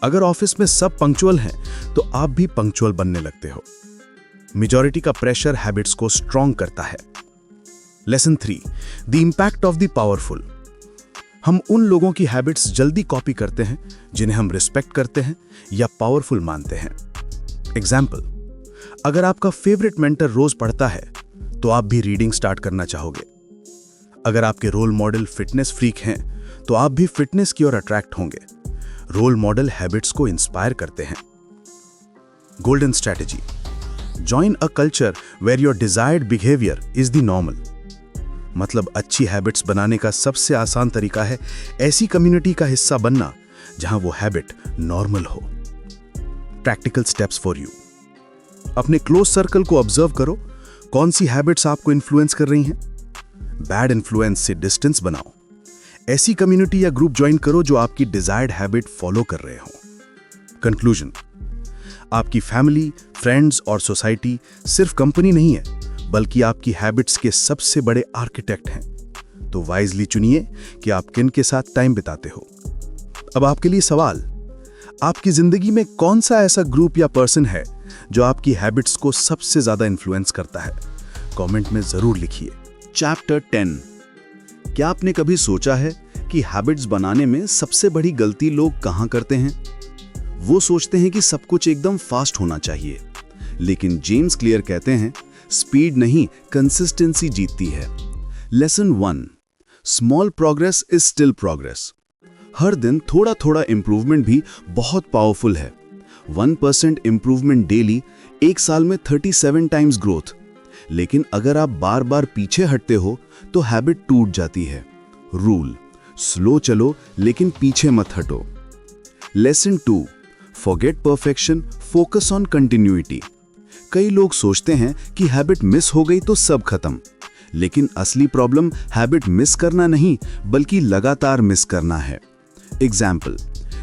अगर ऑफिस में सब पंक्चुअल हैं तो आप भी पंक्चुअल बनने लगते हो। मेजॉरिटी का प्रेशर हैबिट्स को स्ट्रॉन्ग करता है। Lesson 3, the impact of the powerful. हम उन लोगों की हैबिट्स जल्दी कॉपी करते हैं जिन्हें हम रिस्पेक्ट करते हैं या पावरफुल मानते हैं। एग्जाम्पल, अगर आपका फेवरेट मेंटर रोज पढ़ता है तो आप भी रीडिंग स्टार्ट करना चाहोगे। अगर आपके रोल मॉडल फिटनेस फ्रीक हैं तो आप भी फिटनेस की ओर अट्रैक्ट होंगे। रोल मॉडल हैबिट्स को इंस्पायर करते हैं। Golden strategy, join a culture where your desired behaviour is the normal. मतलब, अच्छी हैबिट्स बनाने का सबसे आसान तरीका है ऐसी कम्युनिटी का हिस्सा बनना जहां वो हैबिट नॉर्मल हो। प्रैक्टिकल स्टेप्स फॉर यू, अपने क्लोज सर्कल को ऑब्जर्व करो, कौन सी हैबिट्स आपको इन्फ्लुएंस कर रही हैं। बैड इन्फ्लुएंस से डिस्टेंस बनाओ। ऐसी कम्युनिटी या ग्रुप ज्वाइन करो जो आपकी डिजायर्ड हैबिट फॉलो कर रहे हो। कंक्लूजन, आपकी फैमिली, फ्रेंड्स और सोसाइटी सिर्फ कंपनी नहीं है बल्कि आपकी हैबिट्स के सबसे बड़े आर्किटेक्ट हैं। तो वाइजली चुनिए कि आप किन के साथ टाइम बिताते हो। अब आपके लिए सवाल, आपकी जिंदगी में कौन सा ऐसा ग्रुप या पर्सन है जो आपकी हैबिट्स को सबसे ज्यादा इन्फ्लुएंस करता है? कमेंट में जरूर लिखिए। चैप्टर 10, क्या आपने कभी सोचा है कि हैबिट्स बनाने में सबसे बड़ी गलती लोग कहां करते हैं? वो सोचते हैं कि सब कुछ एकदम फास्ट होना चाहिए, लेकिन जेम्स क्लियर कहते हैं स्पीड नहीं, कंसिस्टेंसी जीतती है। Lesson 1, small progress is still progress. हर दिन थोड़ा थोड़ा इंप्रूवमेंट भी बहुत पावरफुल है। 1% इंप्रूवमेंट डेली 1 साल में 37 टाइम्स ग्रोथ। लेकिन अगर आप बार बार पीछे हटते हो तो हैबिट टूट जाती है। रूल, स्लो चलो लेकिन पीछे मत हटो। Lesson 2, forget perfection, focus on continuity. कई लोग सोचते हैं कि हैबिट मिस हो गई तो सब खत्म, लेकिन असली प्रॉब्लम हैबिट मिस करना नहीं बल्कि लगातार मिस करना है। एग्जाम्पल,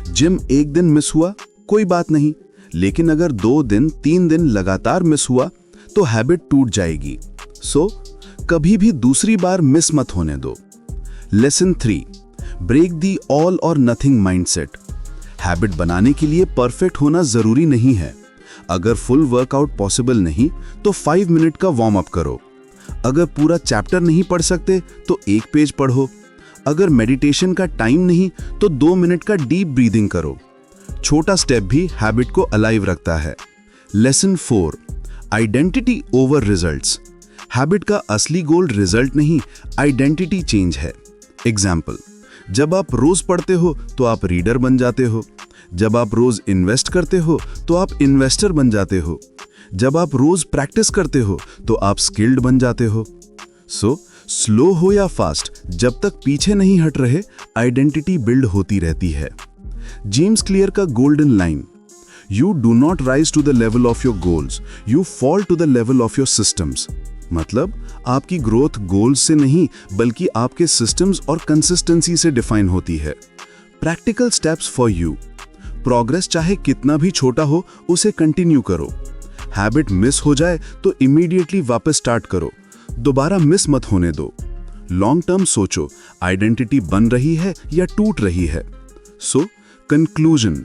जिम एक दिन मिस हुआ कोई बात नहीं, लेकिन अगर 2 दिन 3 दिन लगातार मिस हुआ तो हैबिट टूट जाएगी। सो कभी भी दूसरी बार मिस मत होने दो। लेसन 3, ब्रेक दी ऑल और नथिंग माइंडसेट। हैबिट बनाने के लिए परफेक्ट होना जरूरी नहीं है। अगर फुल वर्कआउट पॉसिबल नहीं तो 5 मिनट का वार्म अप करो। अगर पूरा चैप्टर नहीं पढ़ सकते तो 1 पेज पढ़ो। अगर मेडिटेशन का टाइम नहीं तो 2 मिनट का डीप ब्रीदिंग करो। छोटा स्टेप भी हैबिट को अलाइव रखता है। Lesson 4, identity over results. Habit का असली गोल रिजल्ट नहीं, आइडेंटिटी चेंज है। एग्जाम्पल, जब आप रोज पढ़ते हो तो आप रीडर बन जाते हो। जब आप रोज इन्वेस्ट करते हो तो आप इन्वेस्टर बन जाते हो। जब आप रोज प्रैक्टिस करते हो तो आप स्किल्ड बन जाते हो। सो स्लो हो या फास्ट, जब तक पीछे नहीं हट रहे, आइडेंटिटी बिल्ड होती रहती है। जेम्स क्लियर का golden line, you do not rise to the level of your goals, you fall to the level of your systems. मतलब आपकी ग्रोथ गोल्स से नहीं बल्कि आपके सिस्टम्स और कंसिस्टेंसी से डिफाइन होती है। Practical steps for you, progress चाहे कितना भी छोटा हो उसे कंटिन्यू करो। हैबिट मिस हो जाए तो इमीडिएटली वापस स्टार्ट करो, दोबारा मिस मत होने दो। लॉन्ग टर्म सोचो, आइडेंटिटी बन रही है या टूट रही है। सो कंक्लूजन,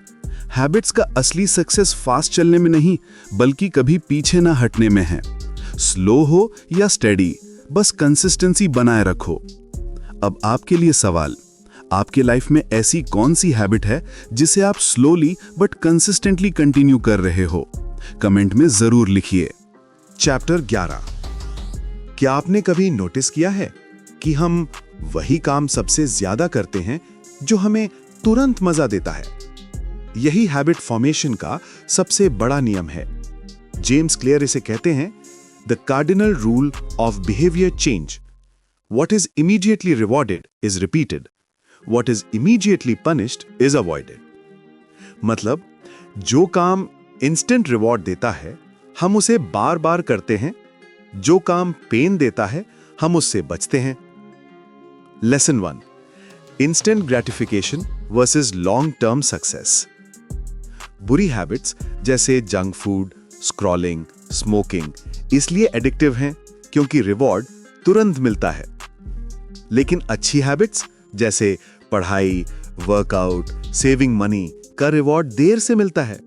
हैबिट्स का असली सक्सेस फास्ट चलने में नहीं बल्कि कभी पीछे ना हटने में है। स्लो हो या स्टेडी, बस कंसिस्टेंसी बनाए रखो। अब आपके लिए सवाल, आपके लाइफ में ऐसी कौन सी हैबिट है जिसे आप स्लोली बट कंसिस्टेंटली कंटिन्यू कर रहे हो? कमेंट में जरूर लिखिए। चैप्टर 11। क्या आपने कभी नोटिस किया है कि हम वही काम सबसे ज्यादा करते हैं जो हमें तुरंत मजा देता है? यही हैबिट फॉर्मेशन का सबसे बड़ा नियम है। जेम्स क्लियर इसे कहते हैं the cardinal rule of behaviour change. What is immediately rewarded is repeated. What is immediately punished is avoided. मतलब जो काम इंस्टेंट रिवॉर्ड देता है हम उसे बार बार करते हैं, जो काम पेन देता है हम उससे बचते हैं। Lesson 1, instant gratification versus long term success. बुरी हैबिट्स जैसे जंक फूड, स्क्रॉलिंग, स्मोकिंग इसलिए एडिक्टिव हैं क्योंकि रिवॉर्ड तुरंत मिलता है। लेकिन अच्छी हैबिट्स जैसे पढ़ाई, वर्कआउट, सेविंग मनी का रिवॉर्ड देर से मिलता है।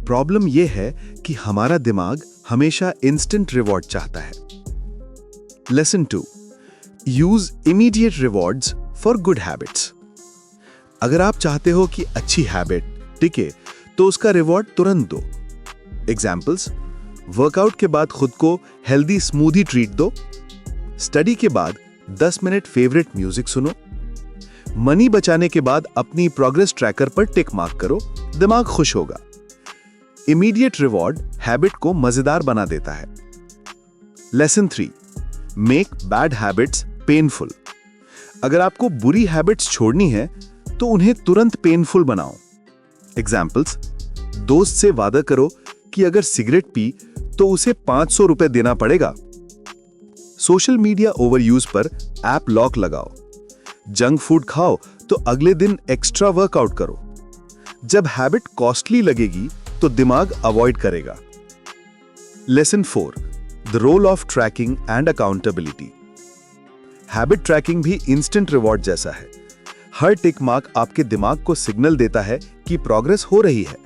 प्रॉब्लम यह है कि हमारा दिमाग हमेशा इंस्टेंट रिवॉर्ड चाहता है। Lesson 2, use immediate rewards for good habits. अगर आप चाहते हो कि अच्छी हैबिट टिके तो उसका रिवॉर्ड तुरंत दो। एग्जाम्पल्स, वर्कआउट के बाद खुद को हेल्दी स्मूदी ट्रीट दो। स्टडी के बाद 10 मिनट फेवरेट म्यूजिक सुनो। मनी बचाने के बाद अपनी प्रोग्रेस ट्रैकर पर टिक मार्क करो, दिमाग खुश होगा। इमीडिएट रिवॉर्ड हैबिट को मजेदार बना देता है। Lesson 3, make bad habits painful. अगर आपको बुरी हैबिट्स छोड़नी है तो उन्हें तुरंत पेनफुल बनाओ। एग्जाम्पल्स, दोस्त से वादा करो कि अगर सिगरेट पी तो उसे 500 रुपए देना पड़ेगा। सोशल मीडिया ओवरयूज पर ऐप लॉक लगाओ। जंक फूड खाओ तो अगले दिन एक्स्ट्रा वर्कआउट करो। जब हैबिट कॉस्टली लगेगी तो दिमाग अवॉइड करेगा। Lesson 4, the role of tracking and accountability. Habit tracking भी इंस्टेंट रिवॉर्ड जैसा है। हर टिक मार्क आपके दिमाग को सिग्नल देता है कि प्रोग्रेस हो रही है।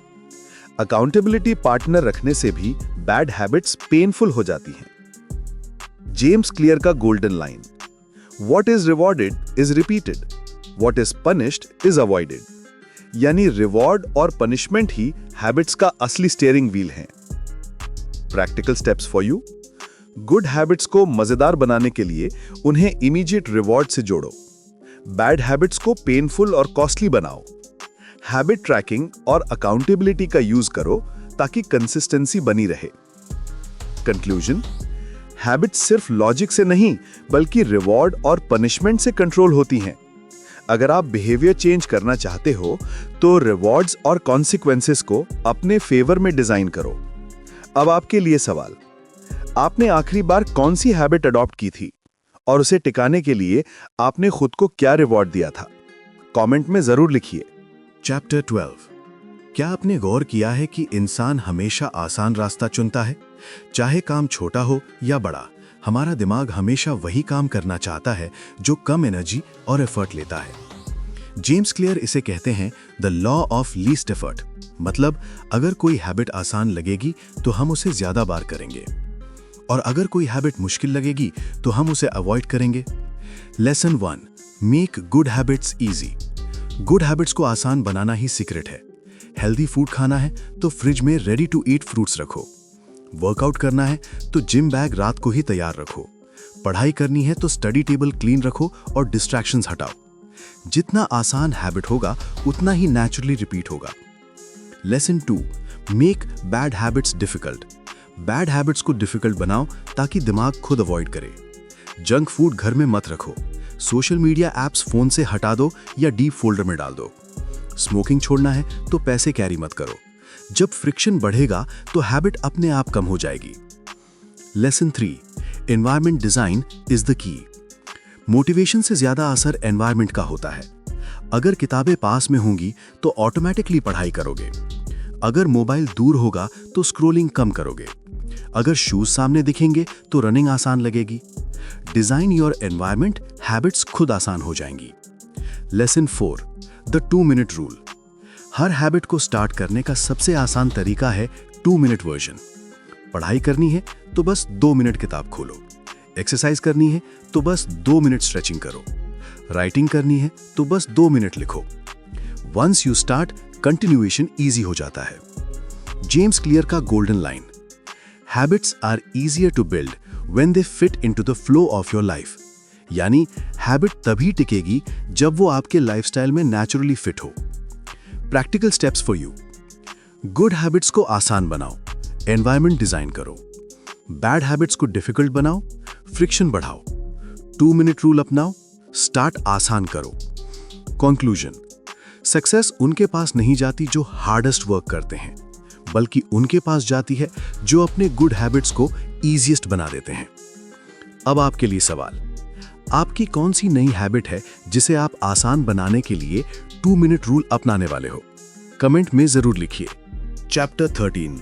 अकाउंटेबिलिटी पार्टनर रखने से भी बैड हैबिट्स पेनफुल हो जाती हैं। जेम्स क्लियर का golden line, what is rewarded is repeated, what is punished is avoided. यानी रिवॉर्ड और पनिशमेंट ही हैबिट्स का असली स्टीयरिंग व्हील हैं। Practical steps for you, good habits को मजेदार बनाने के लिए उन्हें इमीडिएट रिवॉर्ड से जोड़ो। बैड हैबिट्स को पेनफुल और कॉस्टली बनाओ। हैबिट ट्रैकिंग और अकाउंटेबिलिटी का यूज करो ताकि कंसिस्टेंसी बनी रहे। कंक्लूजन, हैबिट्स सिर्फ लॉजिक से नहीं बल्कि रिवॉर्ड और पनिशमेंट से कंट्रोल होती हैं। अगर आप बिहेवियर चेंज करना चाहते हो तो रिवॉर्ड्स और कॉन्सिक्वेंसेस को अपने फेवर में डिजाइन करो। अब आपके लिए सवाल, आपने आखिरी बार कौन सी हैबिट अडॉप्ट की थी और उसे टिकाने के लिए आपने खुद को क्या रिवॉर्ड दिया था? कमेंट में जरूर लिखिए। चैप्टर 12। क्या आपने गौर किया है कि इंसान हमेशा आसान रास्ता चुनता है? चाहे काम छोटा हो या बड़ा, हमारा दिमाग हमेशा वही काम करना चाहता है जो कम एनर्जी और एफर्ट लेता है। जेम्स क्लियर इसे कहते हैं the law of least effort. मतलब अगर कोई हैबिट आसान लगेगी तो हम उसे ज्यादा बार करेंगे, और अगर कोई हैबिट मुश्किल लगेगी तो हम उसे अवॉइड करेंगे। Lesson 1, make good habits easy. Good habits को आसान बनाना ही सीक्रेट है। हेल्दी फूड खाना है तो फ्रिज में रेडी टू ईट फ्रूट्स रखो। वर्कआउट करना है तो जिम बैग रात को ही तैयार रखो। पढ़ाई करनी है तो स्टडी टेबल क्लीन रखो और डिस्ट्रैक्शंस हटाओ। जितना आसान हैबिट होगा उतना ही नेचुरली रिपीट होगा। Lesson 2, make bad habits difficult. Bad habits को डिफिकल्ट बनाओ ताकि दिमाग खुद अवॉइड करे। जंक फूड घर में मत रखो। सोशल मीडिया ऐप्स फोन से हटा दो या डीप फोल्डर में डाल दो। स्मोकिंग छोड़ना है तो पैसे कैरी मत करो। जब फ्रिक्शन बढ़ेगा तो हैबिट अपने आप कम हो जाएगी। Lesson 3, environment design is the key. Motivation से ज्यादा असर एनवायरनमेंट का होता है। अगर किताबें पास में होंगी तो ऑटोमेटिकली पढ़ाई करोगे। अगर मोबाइल दूर होगा तो स्क्रोलिंग कम करोगे। अगर शूज सामने दिखेंगे तो रनिंग आसान लगेगी। डिजाइन योर एनवायरनमेंट, हैबिट्स खुद आसान हो जाएंगी। Lesson 4, the 2 minute rule. Her habit को स्टार्ट करने का सबसे आसान तरीका है 2 मिनट वर्जन। पढ़ाई करनी है तो बस 2 मिनट किताब खोलो। एक्सरसाइज करनी है तो बस 2 मिनट स्ट्रेचिंग करो। राइटिंग करनी है तो बस 2 मिनट लिखो। Once you start, continuation easy हो जाता है। जेम्स क्लियर का golden line, habits are easier to build when they fit into the flow of your life. यानी हैबिट तभी टिकेगी जब वो आपके लाइफस्टाइल में नेचुरली फिट हो। Practical steps for you. Good habits को आसान बनाओ, एनवायरनमेंट डिजाइन करो। बैड हैबिट्स को डिफिकल्ट बनाओ, फ्रिक्शन बढ़ाओ। 2 मिनट रूल अपनाओ, स्टार्ट आसान करो। कंक्लूजन, सक्सेस उनके पास नहीं जाती जो हार्डेस्ट वर्क करते हैं, बल्कि उनके पास जाती है जो अपने गुड हैबिट्स को ईजीएस्ट बना देते हैं। अब आपके लिए सवाल, आपकी कौन सी नई हैबिट है जिसे आप आसान बनाने के लिए 2 मिनट रूल अपनाने वाले हो? कमेंट में जरूर लिखिए। चैप्टर 13।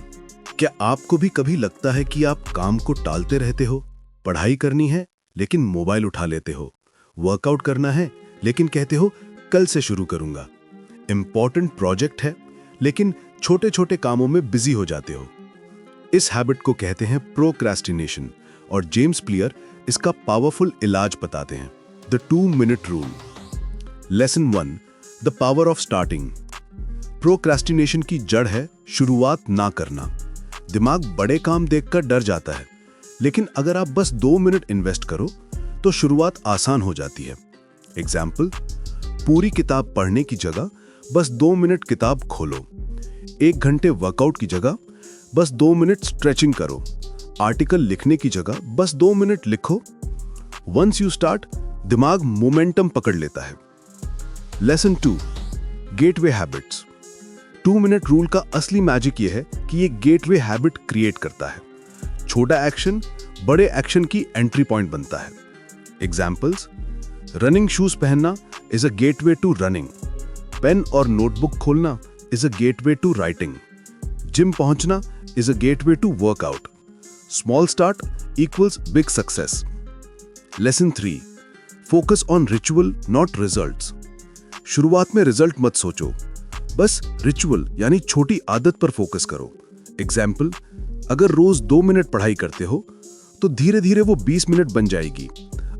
क्या आपको भी कभी लगता है कि आप काम को टालते रहते हो? पढ़ाई करनी है लेकिन मोबाइल उठा लेते हो। वर्कआउट करना है लेकिन कहते हो कल से शुरू करूंगा। इंपॉर्टेंट प्रोजेक्ट है लेकिन छोटे छोटे कामों में बिजी हो जाते हो। इस हैबिट को कहते हैं प्रोक्रेस्टिनेशन, और जेम्स क्लियर इसका पावरफुल इलाज बताते हैं, the 2 minute rule. Lesson 1, the power of starting. Procrastination की जड़ है शुरुआत ना करना। दिमाग बड़े काम देखकर डर जाता है, लेकिन अगर आप बस 2 मिनट इन्वेस्ट करो तो शुरुआत आसान हो जाती है। एग्जाम्पल, पूरी किताब पढ़ने की जगह बस 2 मिनट किताब खोलो। 1 घंटे वर्कआउट की जगह बस 2 मिनट स्ट्रेचिंग करो। आर्टिकल लिखने की जगह बस 2 मिनट लिखो। वंस यू स्टार्ट, दिमाग मोमेंटम पकड़ लेता है। Lesson 2, gateway habits. 2 minute rule का असली मैजिक यह है कि ये गेटवे हैबिट क्रिएट करता है। छोटा एक्शन बड़े एक्शन की एंट्री पॉइंट बनता है। एग्जाम्पल्स, रनिंग शूज पहनना is a gateway to running. Pen और नोटबुक खोलना is a gateway to writing. Gym पहुंचना is a gateway to workout. Small start equals big success. Lesson 3, focus on ritual not results. शुरुआत में रिजल्ट मत सोचो, बस रिचुअल यानी छोटी आदत पर फोकस करो। एग्जाम्पल, अगर रोज 2 मिनट पढ़ाई करते हो तो धीरे धीरे वो 20 मिनट बन जाएगी।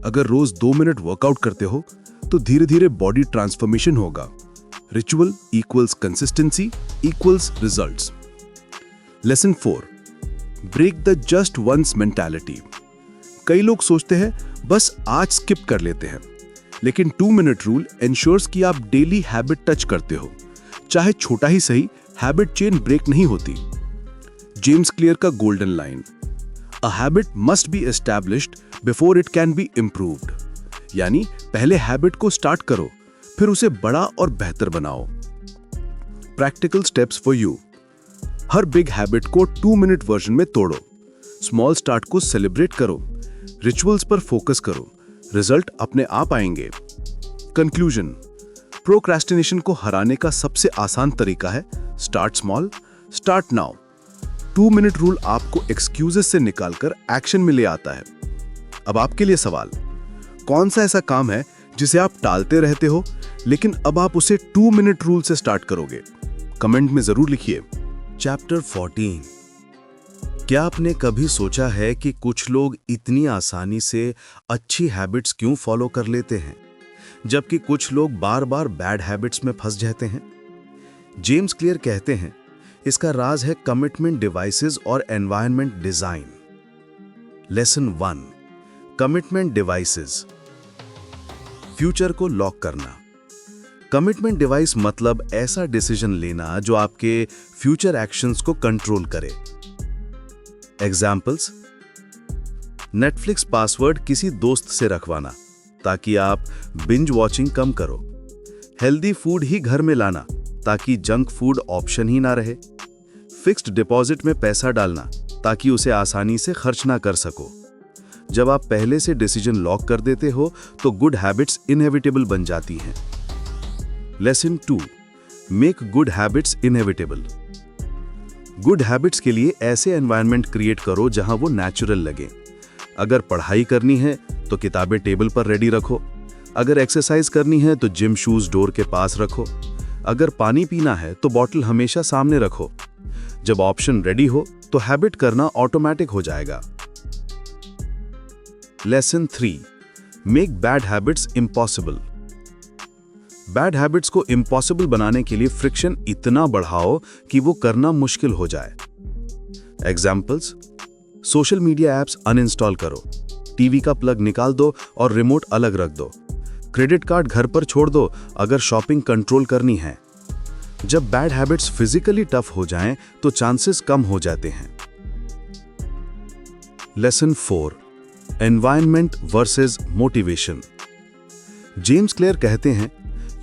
अगर रोज 2 मिनट वर्कआउट करते हो तो धीरे धीरे बॉडी ट्रांसफॉर्मेशन होगा। Ritual equals consistency equals results. Lesson 4, break the just once mentality. कई लोग सोचते हैं बस आज स्किप कर लेते हैं, लेकिन 2 मिनट रूल एंश्योर्स कि आप डेली हैबिट टच करते हो। चाहे छोटा ही सही, हैबिट चेन ब्रेक नहीं होती। जेम्स क्लियर का golden line, A habit must be established before it can be improved. यानी पहले हैबिट को स्टार्ट करो, फिर उसे बड़ा और बेहतर बनाओ। Practical steps for you. Her big habit को 2 मिनट वर्जन में तोड़ो। स्मॉल स्टार्ट को सेलिब्रेट करो। रिचुअल्स पर फोकस करो, रिजल्ट अपने आप आएंगे। कंक्लूजन। प्रोक्रेस्टिनेशन को हराने का सबसे आसान तरीका है start small, start now. 2 minute rule आपको एक्सक्यूजेस से निकालकर एक्शन में ले आता है। अब आपके लिए सवाल, कौन सा ऐसा काम है जिसे आप टालते रहते हो लेकिन अब आप उसे 2 मिनट रूल से स्टार्ट करोगे? कमेंट में जरूर लिखिए। चैप्टर 14। क्या आपने कभी सोचा है कि कुछ लोग इतनी आसानी से अच्छी हैबिट्स क्यों फॉलो कर लेते हैं जबकि कुछ लोग बार बार बैड हैबिट्स में फंस जाते हैं? जेम्स क्लियर कहते हैं इसका राज है कमिटमेंट डिवाइसेस और environment design. Lesson 1, commitment devices. Future को लॉक करना। कमिटमेंट डिवाइस मतलब ऐसा डिसीजन लेना जो आपके फ्यूचर एक्शंस को कंट्रोल करे। एग्जाम्पल्स: नेटफ्लिक्स पासवर्ड किसी दोस्त से रखवाना ताकि आप बिंज वॉचिंग कम करो। हेल्दी फूड ही घर में लाना ताकि जंक फूड ऑप्शन ही ना रहे। फिक्स्ड डिपॉजिट में पैसा डालना ताकि उसे आसानी से खर्च ना कर सको। जब आप पहले से डिसीजन लॉक कर देते हो तो गुड हैबिट्स इनएविटेबल बन जाती हैं। Lesson 2, make good habits inevitable. Good habits के लिए ऐसे एनवायरनमेंट क्रिएट करो जहां वो नेचुरल लगे। अगर पढ़ाई करनी है तो किताबें टेबल पर रेडी रखो। अगर एक्सरसाइज करनी है तो जिम शूज डोर के पास रखो। अगर पानी पीना है तो बॉटल हमेशा सामने रखो। जब ऑप्शन रेडी हो तो हैबिट करना ऑटोमेटिक हो जाएगा। Lesson 3, make bad habits impossible. Bad habits को इम्पॉसिबल बनाने के लिए फ्रिक्शन इतना बढ़ाओ कि वो करना मुश्किल हो जाए। Examples: social media apps uninstall करो, टीवी का प्लग निकाल दो और रिमोट अलग रख दो, क्रेडिट कार्ड घर पर छोड़ दो अगर शॉपिंग कंट्रोल करनी है। जब बैड हैबिट्स फिजिकली टफ हो जाएं तो चांसेस कम हो जाते हैं। Lesson 4, environment versus motivation. James Clear कहते हैं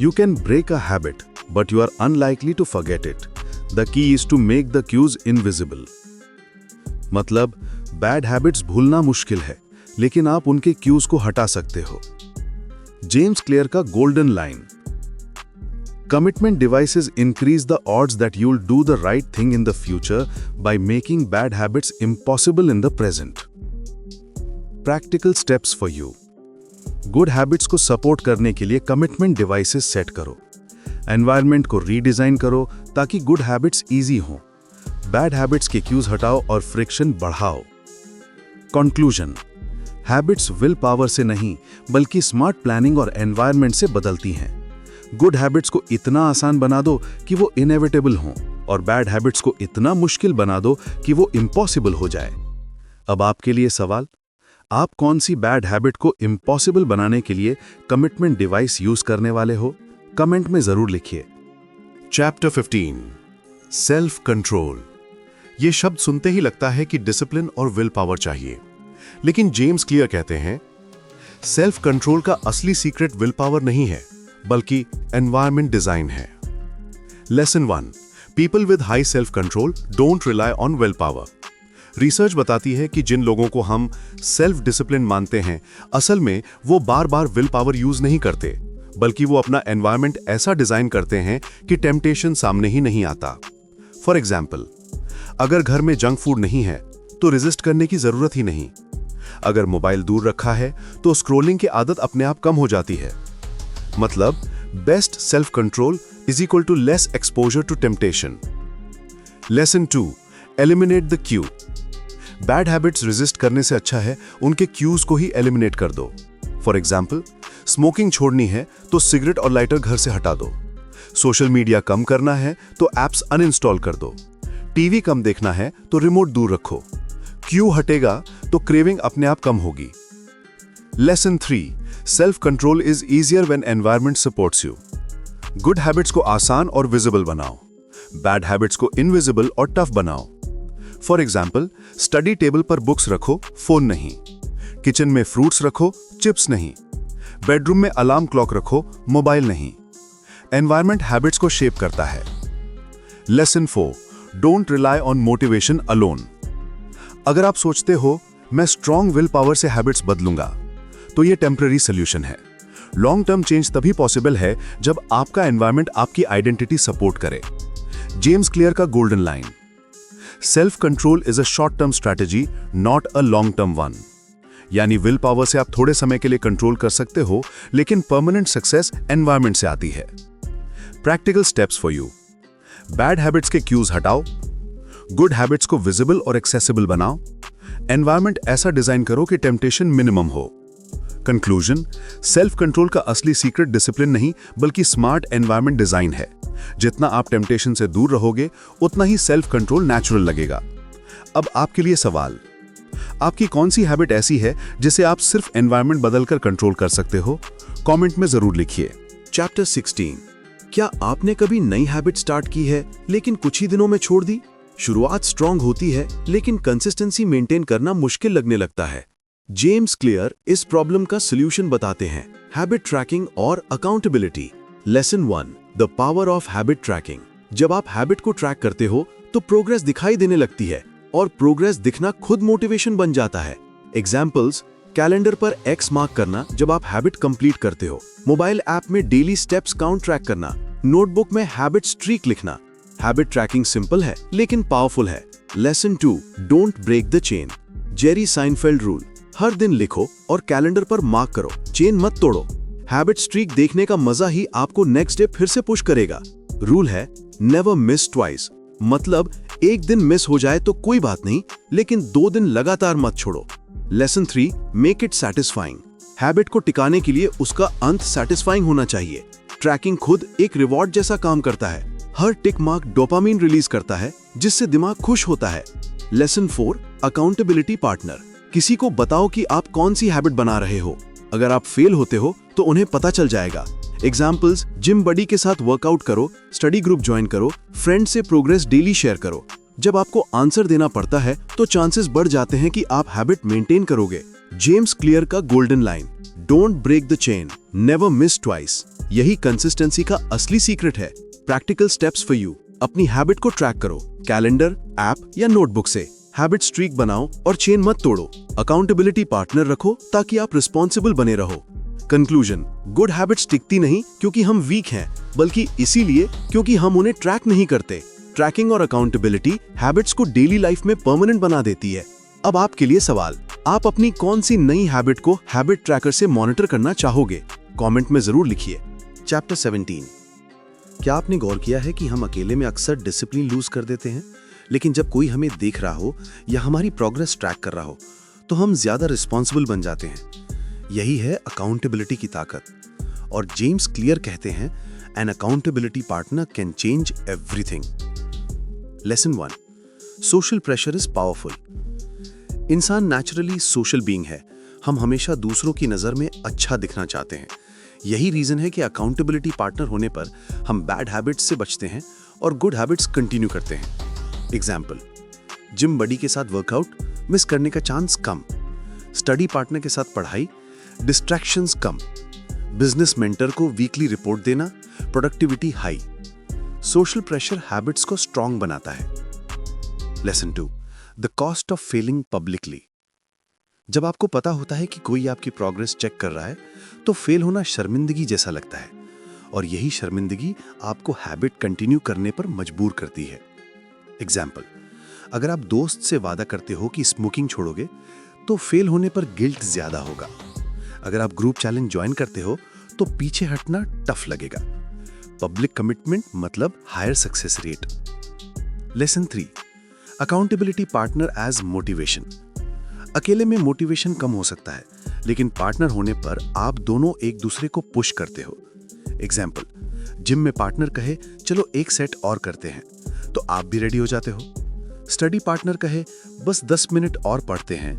you can break a habit but you are unlikely to forget it. The key is to make the cues invisible. मतलब बैड हैबिट्स भूलना मुश्किल है लेकिन आप उनके क्यूज को हटा सकते हो। जेम्स क्लियर का golden line, commitment devices increase the odds that you'll do the right thing in the future by making bad habits impossible in the present. Practical steps for you. Good habits को सपोर्ट करने के लिए कमिटमेंट डिवाइसेस सेट करो। एनवायरनमेंट को रीडिजाइन करो ताकि गुड हैबिट्स इजी हों। बैड हैबिट्स के क्यूज हटाओ और फ्रिक्शन बढ़ाओ। कंक्लूजन, हैबिट्स विल पावर से नहीं बल्कि स्मार्ट प्लानिंग और एनवायरनमेंट से बदलती हैं। गुड हैबिट्स को इतना आसान बना दो कि वो इनएविटेबल हों और बैड हैबिट्स को इतना मुश्किल बना दो कि वो इम्पॉसिबल हो जाए। अब आपके लिए सवाल, आप कौन सी बैड हैबिट को इम्पॉसिबल बनाने के लिए कमिटमेंट डिवाइस यूज करने वाले हो? कमेंट में जरूर लिखिए। Chapter 15, self control. ये शब्द सुनते ही लगता है कि डिसिप्लिन और विल पावर चाहिए, लेकिन जेम्स क्लियर कहते हैं सेल्फ कंट्रोल का असली सीक्रेट विल पावर नहीं है बल्कि एनवायरनमेंट डिजाइन है। Lesson 1, people with high self control don't rely on will power. Research बताती है कि जिन लोगों को हम सेल्फ डिसिप्लिन मानते हैं असल में वो बार बार विल पावर यूज नहीं करते बल्कि वो अपना एनवायरनमेंट ऐसा डिजाइन करते हैं कि टेम्पटेशन सामने ही नहीं आता। फॉर एग्जाम्पल, अगर घर में जंक फूड नहीं है तो रेजिस्ट करने की जरूरत ही नहीं। अगर मोबाइल दूर रखा है तो स्क्रोलिंग की आदत अपने आप कम हो जाती है। मतलब best self control is equal to less exposure to temptation. Lesson 2, eliminate the cue. Bad habits resist करने से अच्छा है उनके क्यूज को ही एलिमिनेट कर दो। फॉर एग्जाम्पल, स्मोकिंग छोड़नी है तो सिगरेट और लाइटर घर से हटा दो। सोशल मीडिया कम करना है तो एप्स अनइंस्टॉल कर दो। टीवी कम देखना है तो रिमोट दूर रखो। क्यू हटेगा तो क्रेविंग अपने आप कम होगी। Lesson 3, self control is easier when environment supports you. Good habits को आसान और विजिबल बनाओ, बैड हैबिट्स को इनविजिबल और टफ बनाओ। फॉर एग्जाम्पल, स्टडी टेबल पर बुक्स रखो, फोन नहीं। किचन में फ्रूट्स रखो, चिप्स नहीं। बेडरूम में अलार्म क्लॉक रखो, मोबाइल नहीं। एनवायरनमेंट हैबिट्स को शेप करता है। Lesson 4, don't rely on motivation alone. अगर आप सोचते हो मैं स्ट्रॉन्ग विल पावर से हैबिट्स बदलूंगा, तो ये टेम्पररी सोल्यूशन है। लॉन्ग टर्म चेंज तभी पॉसिबल है जब आपका एनवायरनमेंट आपकी आइडेंटिटी सपोर्ट करे। जेम्स क्लियर का golden line, self control is a short term strategy, not a long term one. यानी विल पावर से आप थोड़े समय के लिए कंट्रोल कर सकते हो, लेकिन परमानेंट सक्सेस एनवायरनमेंट से आती है। Practical steps for you. Bad habits के क्यूज हटाओ, गुड हैबिट्स को विजिबल और एक्सेसिबल बनाओ। एनवायरनमेंट ऐसा डिजाइन करो कि टेम्पटेशन मिनिमम हो। कंक्लूजन, सेल्फ कंट्रोल का असली सीक्रेट डिसिप्लिन नहीं बल्कि स्मार्ट एनवायरनमेंट डिजाइन है। जितना आप टेम्पटेशन से दूर रहोगे, उतना ही सेल्फ कंट्रोल नेचुरल लगेगा। अब आपके लिए सवाल, आपकी कौन सी हैबिट ऐसी है जिसे आप सिर्फ एनवायरनमेंट बदलकर कंट्रोल कर सकते हो? कमेंट में जरूर लिखिए। चैप्टर 16। क्या आपने कभी नई हैबिट स्टार्ट की है लेकिन कुछ ही दिनों में छोड़ दी? शुरुआत स्ट्रांग होती है लेकिन कंसिस्टेंसी मेंटेन करना मुश्किल लगने लगता है। जेम्स क्लियर इस प्रॉब्लम का सॉल्यूशन बताते हैं, हैबिट ट्रैकिंग और accountability. Lesson 1, the power of habit tracking. जब आप हैबिट को ट्रैक करते हो तो प्रोग्रेस दिखाई देने लगती है और प्रोग्रेस दिखना खुद मोटिवेशन बन जाता है। एग्जाम्पल्स, कैलेंडर पर एक्स मार्क करना जब आप हैबिट कंप्लीट करते हो, मोबाइल ऐप में डेली स्टेप्स काउंट ट्रैक करना, नोटबुक में हैबिट स्ट्रीक लिखना। हैबिट ट्रैकिंग सिंपल है लेकिन पावरफुल है। Lesson 2, don't break the chain. Jerry Seinfeld rule, हर दिन लिखो और कैलेंडर पर मार्क करो, चेन मत तोड़ो। हैबिट स्ट्रीक देखने का मजा ही आपको नेक्स्ट डे फिर से पुश करेगा। रूल है नेवर मिस ट्वाइस, मतलब एक दिन मिस हो जाए तो कोई बात नहीं, लेकिन 2 दिन लगातार मत छोड़ो। Lesson 3, make it satisfying. Habit को टिकाने के लिए उसका अंत सैटिस्फाइंग होना चाहिए। ट्रैकिंग खुद एक रिवॉर्ड जैसा काम करता है। हर टिक मार्क डोपामिन रिलीज करता है जिससे दिमाग खुश होता है। Lesson 4, accountability partner. किसी को बताओ कि आप कौन सी हैबिट बना रहे हो। अगर आप फेल होते हो तो उन्हें पता चल जाएगा। एग्जाम्पल्स, जिम बडी के साथ वर्कआउट करो, स्टडी ग्रुप ज्वाइन करो, फ्रेंड से प्रोग्रेस डेली शेयर करो। जब आपको आंसर देना पड़ता है तो चांसेस बढ़ जाते हैं कि आप हैबिट मेंटेन करोगे। जेम्स क्लियर का golden line, don't break the chain, never miss twice. यही कंसिस्टेंसी का असली सीक्रेट है। Practical steps for you. अपनी हैबिट को ट्रैक करो, कैलेंडर, ऐप या नोटबुक से। हैबिट स्ट्रीक बनाओ और चेन मत तोड़ो। अकाउंटेबिलिटी पार्टनर रखो ताकि आप रिस्पॉन्सिबल बने रहो। कंक्लूजन, गुड हैबिट्स टिकती नहीं क्योंकि हम वीक हैं, बल्कि इसीलिए क्योंकि हम उन्हें ट्रैक नहीं करते। ट्रैकिंग और अकाउंटेबिलिटी हैबिट्स को डेली लाइफ में परमानेंट बना देती है। अब आपके लिए सवाल, आप अपनी कौन सी नई हैबिट को हैबिट ट्रैकर से मॉनिटर करना चाहोगे? कमेंट में जरूर लिखिए। चैप्टर 17। क्या आपने गौर किया है कि हम अकेले में अक्सर डिसिप्लिन लूज कर देते हैं, लेकिन जब कोई हमें देख रहा हो या हमारी प्रोग्रेस ट्रैक कर रहा हो तो हम ज्यादा रिस्पॉन्सिबल बन जाते हैं। यही है अकाउंटेबिलिटी की ताकत। और जेम्स क्लियर कहते हैं, an accountability partner can change everything. Lesson 1, social pressure is powerful. इंसान नेचुरली सोशल बीइंग है। हम हमेशा दूसरों की नजर में अच्छा दिखना चाहते हैं। यही रीजन है कि अकाउंटेबिलिटी पार्टनर होने पर हम बैड हैबिट्स से बचते हैं और गुड हैबिट्स कंटिन्यू करते हैं। एग्जाम्पल, जिम बडी के साथ वर्कआउट, मिस करने का चांस कम। स्टडी पार्टनर के साथ पढ़ाई, डिस्ट्रैक्शंस कम। बिजनेस मेंटर को वीकली रिपोर्ट देना, productivity high. Social pressure habits को स्ट्रांग बनाता है। Lesson 2, the cost of Fehling publicly. जब आपको पता होता है कि कोई आपकी प्रोग्रेस चेक कर रहा है तो फेल होना शर्मिंदगी जैसा लगता है, और यही शर्मिंदगी आपको हैबिट कंटिन्यू करने पर मजबूर करती है। एग्जाम्पल, अगर आप दोस्त से वादा करते हो कि स्मोकिंग छोड़ोगे तो फेल होने पर गिल्ट ज्यादा होगा। अगर आप ग्रुप चैलेंज ज्वाइन करते हो तो पीछे हटना टफ लगेगा। पब्लिक कमिटमेंट मतलब higher success rate. Lesson 3, accountability partner as motivation. अकेले में मोटिवेशन कम हो सकता है, लेकिन पार्टनर होने पर आप दोनों एक दूसरे को पुश करते हो। एग्जाम्पल, जिम में पार्टनर कहे चलो एक सेट और करते हैं तो आप भी रेडी हो जाते हो। स्टडी पार्टनर कहे बस 10 मिनट और पढ़ते हैं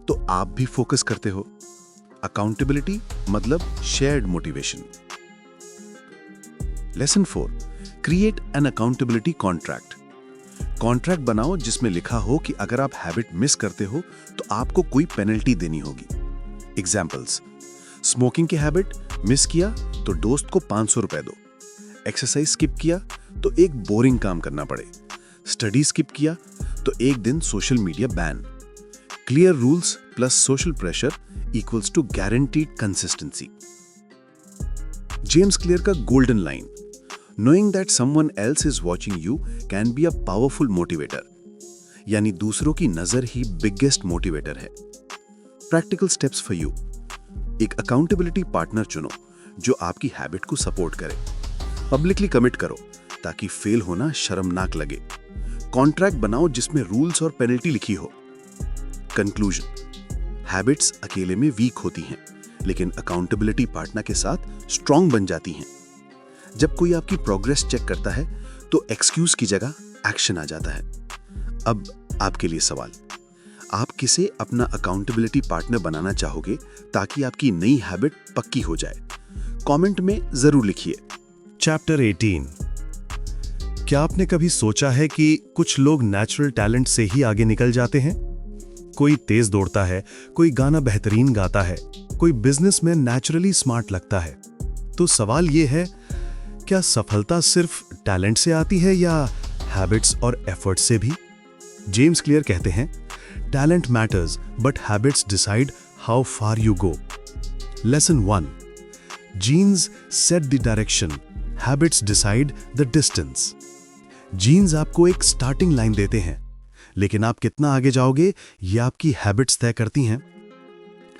तो आप भी फोकस करते हो। अकाउंटेबिलिटी मतलब shared motivation. Lesson 4, create an accountability contract. Contract बनाओ जिसमें लिखा हो कि अगर आप हैबिट मिस करते हो तो आपको कोई पेनल्टी देनी होगी। एग्जाम्पल्स: स्मोकिंग की हैबिट मिस किया तो दोस्त को 500 रुपए दो, एक्सरसाइज स्किप किया तो एक बोरिंग काम करना पड़े, स्टडी स्किप किया तो एक दिन social media ban. Clear rules plus social pressure equals to guaranteed consistency. James Clear का golden line, knowing that someone else is watching you can be a powerful motivator, यानी दूसरों की नजर ही बिगेस्ट मोटिवेटर है। प्रैक्टिकल स्टेप्स फॉर यू: एक अकाउंटेबिलिटी पार्टनर चुनो जो आपकी हैबिट को सपोर्ट करे। पब्लिकली कमिट करो ताकि फेल होना शर्मनाक लगे। कॉन्ट्रैक्ट बनाओ जिसमें रूल्स और पेनल्टी लिखी हो। कंक्लूजन: हैबिट्स अकेले में वीक होती हैं, लेकिन अकाउंटेबिलिटी पार्टनर के साथ स्ट्रांग बन जाती हैं। जब कोई आपकी प्रोग्रेस चेक करता है तो एक्सक्यूज की जगह एक्शन आ जाता है। अब आपके लिए सवाल: आप किसे अपना अकाउंटेबिलिटी पार्टनर बनाना चाहोगे ताकि आपकी नई हैबिट पक्की हो जाए? कमेंट में जरूर लिखिए। चैप्टर 18। क्या आपने कभी सोचा है कि कुछ लोग नेचुरल टैलेंट से ही आगे निकल जाते हैं? कोई तेज दौड़ता है, कोई गाना बेहतरीन गाता है, कोई बिजनेस में नेचुरली स्मार्ट लगता है। तो सवाल यह है, क्या सफलता सिर्फ टैलेंट से आती है या हैबिट्स और एफर्ट से भी? जेम्स क्लियर कहते हैं, talent matters but habits decide how far you go. Lesson 1: genes set the direction, habits decide the distance. Genes आपको एक स्टार्टिंग लाइन देते हैं, लेकिन आप कितना आगे जाओगे ये आपकी हैबिट्स तय करती हैं।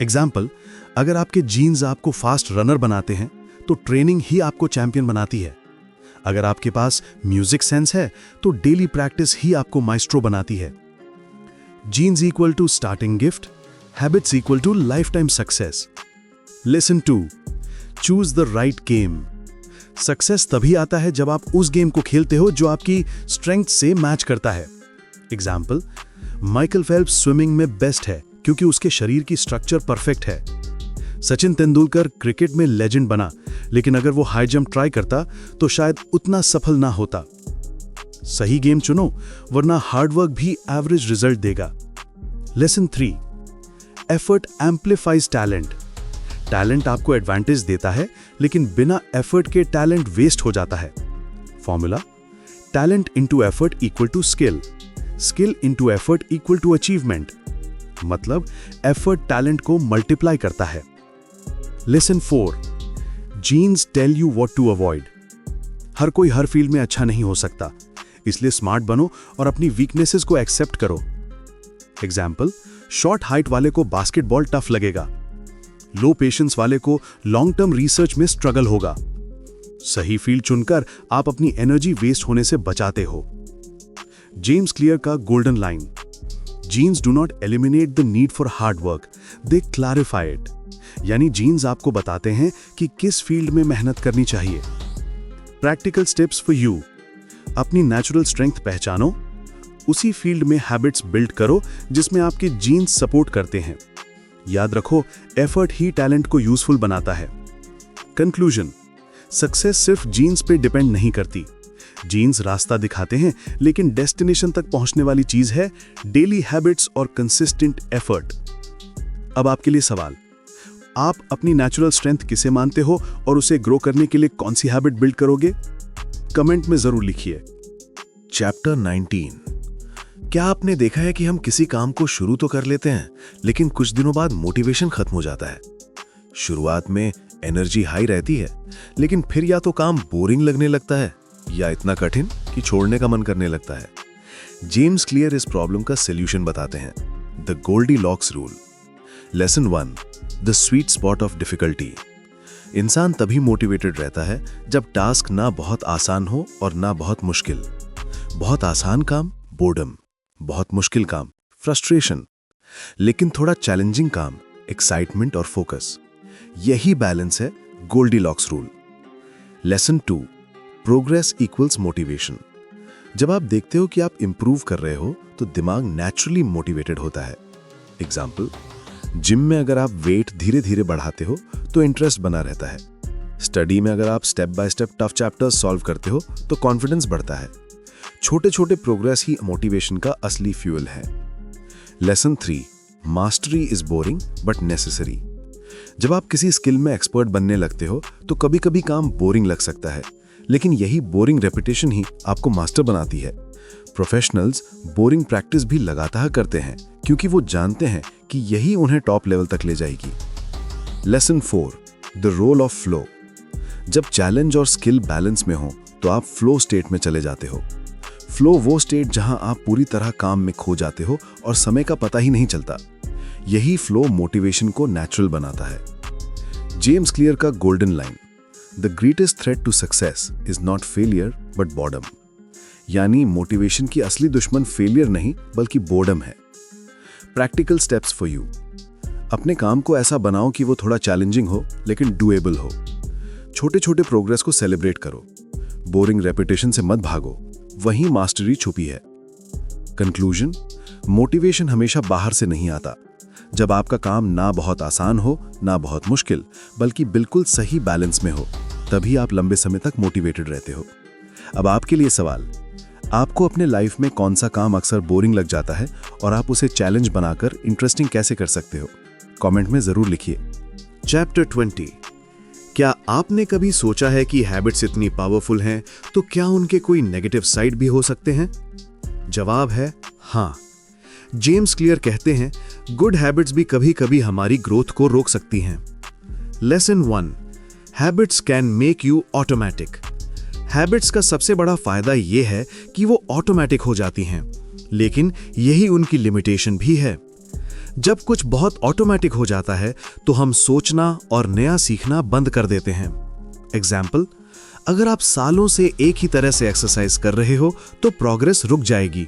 एग्जाम्पल: अगर आपके जीन्स आपको फास्ट रनर बनाते हैं तो ट्रेनिंग ही आपको चैंपियन बनाती है। अगर आपके पास म्यूजिक सेंस है तो डेली प्रैक्टिस ही आपको माइस्ट्रो बनाती है। Genes equal to starting gift, habits equal to lifetime success. Lesson 2: choose the right game. Success तभी आता है जब आप उस गेम को खेलते हो जो आपकी स्ट्रेंथ से मैच करता है। एग्जाम्पल: माइकल फेल्प्स स्विमिंग में बेस्ट है क्योंकि उसके शरीर की स्ट्रक्चर परफेक्ट है। सचिन तेंदुलकर क्रिकेट में लेजेंड बना, लेकिन अगर वो हाई जंप ट्राई करता तो शायद उतना सफल ना होता। सही गेम चुनो, वरना हार्डवर्क भी एवरेज रिजल्ट देगा। Lesson 3: effort amplifies talent. Talent आपको एडवांटेज देता है, लेकिन बिना एफर्ट के टैलेंट वेस्ट हो जाता है। Formula: talent into effort equal to skill, skill into effort equal to achievement. मतलब एफर्ट टैलेंट को मल्टीप्लाई करता है। Lesson 4: genes tell you what to avoid. हर कोई हर फील्ड में अच्छा नहीं हो सकता, इसलिए स्मार्ट बनो और अपनी वीकनेसेस को एक्सेप्ट करो। एग्जाम्पल: शॉर्ट हाइट वाले को बास्केटबॉल टफ लगेगा, लो पेशेंस वाले को लॉन्ग टर्म रिसर्च में स्ट्रगल होगा। सही फील्ड चुनकर आप अपनी एनर्जी वेस्ट होने से बचाते हो। जेम्स क्लियर का golden line, genes do not eliminate the need for hard work, they clarify it. यानी जीन्स आपको बताते हैं कि किस फील्ड में मेहनत करनी चाहिए। प्रैक्टिकल स्टेप्स फॉर यू: अपनी नेचुरल स्ट्रेंथ पहचानो, उसी फील्ड में हैबिट्स बिल्ड करो जिसमें आपके जीन्स सपोर्ट करते हैं। याद रखो, एफर्ट ही टैलेंट को यूजफुल बनाता है। कंक्लूजन: सक्सेस सिर्फ जीन्स पे डिपेंड नहीं करती। जीन्स रास्ता दिखाते हैं, लेकिन डेस्टिनेशन तक पहुंचने वाली चीज है डेली हैबिट्स और कंसिस्टेंट एफर्ट। अब आपके लिए सवाल: आप अपनी नेचुरल स्ट्रेंथ किसे मानते हो और उसे ग्रो करने के लिए कौन सी हैबिट बिल्ड करोगे? कमेंट में जरूर लिखिए। चैप्टर 19। क्या आपने देखा है कि हम किसी काम को शुरू तो कर लेते हैं, लेकिन कुछ दिनों बाद मोटिवेशन खत्म हो जाता है। शुरुआत में एनर्जी हाई रहती है, लेकिन फिर या तो काम बोरिंग लगने लगता है या इतना कठिन कि छोड़ने का मन करने लगता है। जेम्स क्लियर इस प्रॉब्लम का सॉल्यूशन बताते हैं, the Goldilocks rule. Lesson 1: the sweet spot of difficulty. इंसान तभी मोटिवेटेड रहता है जब टास्क ना बहुत आसान हो और ना बहुत मुश्किल। बहुत आसान काम बोर्डम, बहुत मुश्किल काम फ्रस्ट्रेशन, लेकिन थोड़ा चैलेंजिंग काम एक्साइटमेंट और फोकस। यही बैलेंस है Goldilocks rule. Lesson 2: progress equals motivation. जब आप देखते हो कि आप इंप्रूव कर रहे हो तो दिमाग नेचुरली मोटिवेटेड होता है। एग्जाम्पल: जिम में अगर आप वेट धीरे धीरे बढ़ाते हो तो इंटरेस्ट बना रहता है। स्टडी में अगर आप step by step tough chapters solve करते हो तो कॉन्फिडेंस बढ़ता है। छोटे छोटे प्रोग्रेस ही मोटिवेशन का असली फ्यूल है। Lesson 3, mastery is boring but necessary. जब आप किसी स्किल में एक्सपर्ट बनने लगते हो तो कभी कभी काम बोरिंग लग सकता है, लेकिन यही बोरिंग रेपिटेशन ही आपको मास्टर बनाती है। प्रोफेशनल्स बोरिंग प्रैक्टिस भी लगातार करते हैं क्योंकि वो जानते हैं कि यही उन्हें टॉप लेवल तक ले जाएगी। Lesson 4, the role of flow. जब चैलेंज और स्किल बैलेंस में हो तो आप फ्लो स्टेट में चले जाते हो। फ्लो वो स्टेट जहां आप पूरी तरह काम में खो जाते हो और समय का पता ही नहीं चलता। यही फ्लो मोटिवेशन को नेचुरल बनाता है। जेम्स क्लियर का golden line, the greatest threat to success is not failure but boredom. यानी मोटिवेशन की असली दुश्मन फेलियर नहीं बल्कि बोर्डम है। Practical steps for you. अपने काम को ऐसा बनाओ कि वो थोड़ा चैलेंजिंग हो लेकिन डूएबल हो। छोटे छोटे प्रोग्रेस को सेलिब्रेट करो। बोरिंग रेपिटेशन से मत भागो, वहीं मास्टरी छुपी है। कंक्लूजन, मोटिवेशन हमेशा बाहर से नहीं आता। जब आपका काम ना बहुत आसान हो ना बहुत मुश्किल, बल्कि बिल्कुल सही बैलेंस में हो, तभी आप लंबे समय तक मोटिवेटेड रहते हो। अब आपके लिए सवाल, आपको अपने लाइफ में कौन सा काम अक्सर बोरिंग लग जाता है और आप उसे चैलेंज बनाकर इंटरेस्टिंग कैसे कर सकते हो? कमेंट में जरूर लिखिए। चैप्टर 20। क्या आपने कभी सोचा है कि हैबिट्स इतनी पावरफुल हैं तो क्या उनके कोई नेगेटिव साइड भी हो सकते हैं? जवाब है हाँ। जेम्स क्लियर कहते हैं, गुड हैबिट्स भी कभी कभी हमारी ग्रोथ को रोक सकती हैं। Lesson 1, habits can make you automatic. Habits का सबसे बड़ा फायदा यह है कि वो ऑटोमेटिक हो जाती हैं, लेकिन यही उनकी लिमिटेशन भी है। जब कुछ बहुत ऑटोमेटिक हो जाता है तो हम सोचना और नया सीखना बंद कर देते हैं। एग्जाम्पल, अगर आप सालों से एक ही तरह से एक्सरसाइज कर रहे हो तो प्रोग्रेस रुक जाएगी।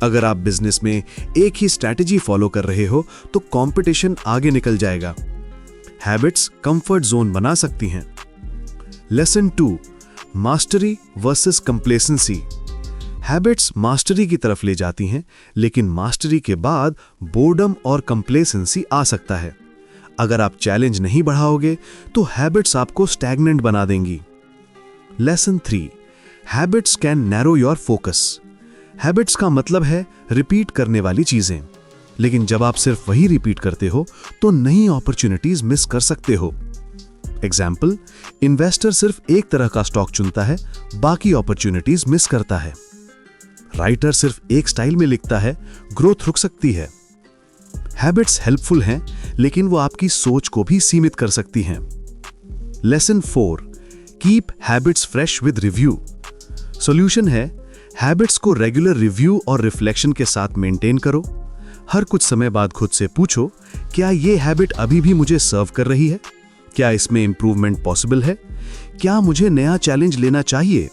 अगर आप बिजनेस में एक ही स्ट्रैटेजी फॉलो कर रहे हो तो कंपटीशन आगे निकल जाएगा। हैबिट्स कंफर्ट जोन बना सकती हैं। Lesson 2, mastery versus complacency. Habits mastery की तरफ ले जाती हैं, लेकिन मास्टरी के बाद बोर्डम और कंप्लेसेंसी आ सकता है। अगर आप चैलेंज नहीं बढ़ाओगे तो हैबिट्स आपको स्टैग्नेंट बना देंगी। Lesson 3, habits can narrow your focus. Habits का मतलब है रिपीट करने वाली चीजें, लेकिन जब आप सिर्फ वही रिपीट करते हो तो नई अपॉर्चुनिटीज मिस कर सकते हो। एग्जाम्पल, इन्वेस्टर सिर्फ एक तरह का स्टॉक चुनता है, बाकी अपॉर्चुनिटीज मिस करता है। राइटर सिर्फ एक स्टाइल में लिखता है, ग्रोथ रुक सकती है। हैबिट्स हेल्पफुल हैं, लेकिन वो आपकी सोच को भी सीमित कर सकती हैं। Lesson 4, keep habits fresh with review. Solution है, हैबिट्स को रेगुलर रिव्यू और रिफ्लेक्शन के साथ मेंटेन करो। हर कुछ समय बाद खुद से पूछो, क्या ये हैबिट अभी भी मुझे सर्व कर रही है? क्या इसमें इंप्रूवमेंट पॉसिबल है? क्या मुझे नया चैलेंज लेना चाहिए?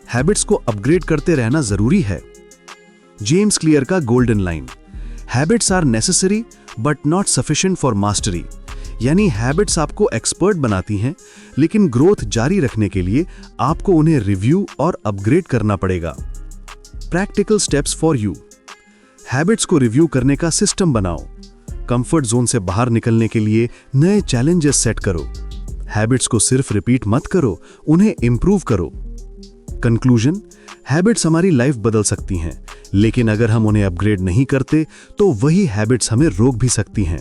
हैबिट्स को अपग्रेड करते रहना जरूरी है। जेम्स क्लियर का golden line, habits are necessary but not sufficient for mastery. यानी हैबिट्स आपको एक्सपर्ट बनाती हैं, लेकिन ग्रोथ जारी रखने के लिए आपको उन्हें रिव्यू और अपग्रेड करना पड़ेगा। Practical steps for you. Habits को रिव्यू करने का सिस्टम बनाओ। कंफर्ट जोन से बाहर निकलने के लिए नए चैलेंजेस सेट करो। हैबिट्स को सिर्फ रिपीट मत करो, उन्हें इंप्रूव करो। कंक्लूजन, हैबिट्स हमारी लाइफ बदल सकती हैं, लेकिन अगर हम उन्हें अपग्रेड नहीं करते तो वही हैबिट्स हमें रोक भी सकती हैं।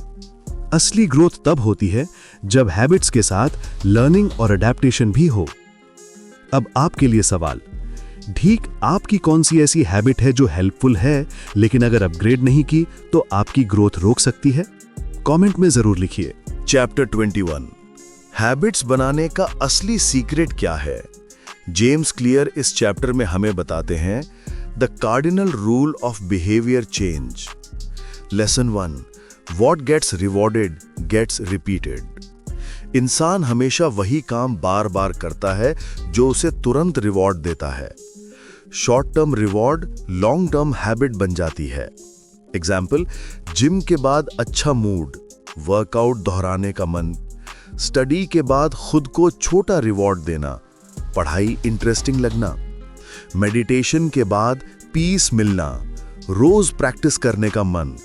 असली ग्रोथ तब होती है जब हैबिट्स के साथ लर्निंग और अडेप्टेशन भी हो। अब आपके लिए सवाल, ठीक आपकी कौन सी ऐसी हैबिट है जो हेल्पफुल है, लेकिन अगर अपग्रेड नहीं की तो आपकी ग्रोथ रोक सकती है? कमेंट में जरूर लिखिए। चैप्टर 21, हैबिट्स बनाने का असली सीक्रेट क्या है? जेम्स क्लियर इस चैप्टर में हमें बताते हैं the cardinal rule of behaviour change. Lesson 1, what gets rewarded gets repeated. इंसान हमेशा वही काम बार बार करता है जो उसे तुरंत रिवॉर्ड देता है। Short term reward long term habit बन जाती है। एग्जाम्पल, जिम के बाद अच्छा मूड, वर्कआउट दोहराने का मन, स्टडी के बाद खुद को छोटा रिवॉर्ड देना, पढ़ाई इंटरेस्टिंग लगना, मेडिटेशन के बाद पीस मिलना, रोज प्रैक्टिस करने का मन।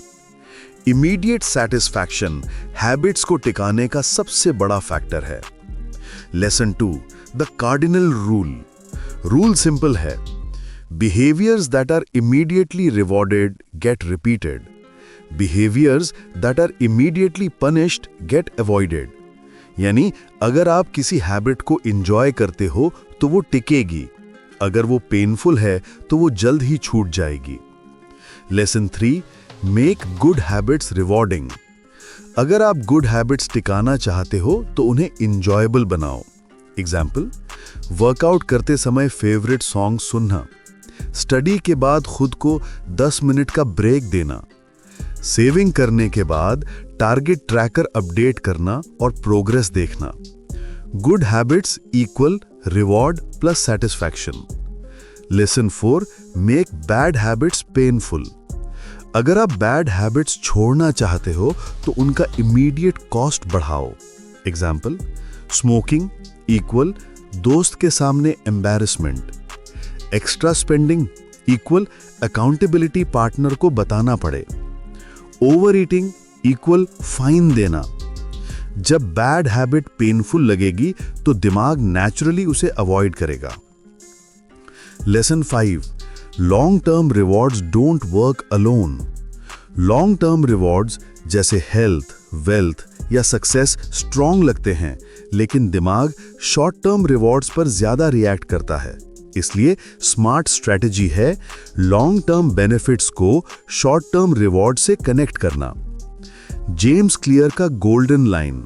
इमीडिएट सैटिस्फैक्शन हैबिट्स को टिकाने का सबसे बड़ा फैक्टर है। Lesson 2, the cardinal rule. Rule simple है, Behaviors that are immediately rewarded get repeated. Behaviors that are immediately punished get avoided. यानी अगर आप किसी हैबिट को एंजॉय करते हो तो वो टिकेगी, अगर वो पेनफुल है तो वो जल्द ही छूट जाएगी। Lesson 3, make good habits rewarding. अगर आप गुड हैबिट्स टिकाना चाहते हो तो उन्हें इंजॉयबल बनाओ। एग्जाम्पल, वर्कआउट करते समय फेवरेट सॉन्ग सुनना, स्टडी के बाद खुद को 10 मिनट का ब्रेक देना, सेविंग करने के बाद टारगेट ट्रैकर अपडेट करना और प्रोग्रेस देखना। Good habits equal reward plus satisfaction. Lesson 4, make bad habits painful. अगर आप बैड हैबिट्स छोड़ना चाहते हो तो उनका इमीडिएट कॉस्ट बढ़ाओ। एग्जाम्पल, स्मोकिंग इक्वल दोस्त के सामने embarrassment, extra spending equal accountability partner को बताना पड़े, ओवर ईटिंग इक्वल फाइन देना। जब बैड हैबिट पेनफुल लगेगी तो दिमाग नेचुरली उसे अवॉइड करेगा। Lesson 5, long term rewards don't work alone. Long term rewards जैसे हेल्थ, वेल्थ या सक्सेस स्ट्रॉन्ग लगते हैं, लेकिन दिमाग शॉर्ट टर्म रिवॉर्ड्स पर ज्यादा रिएक्ट करता है। इसलिए स्मार्ट स्ट्रेटजी है लॉन्ग टर्म बेनिफिट्स को शॉर्ट टर्म रिवॉर्ड से कनेक्ट करना। जेम्स क्लियर का golden line,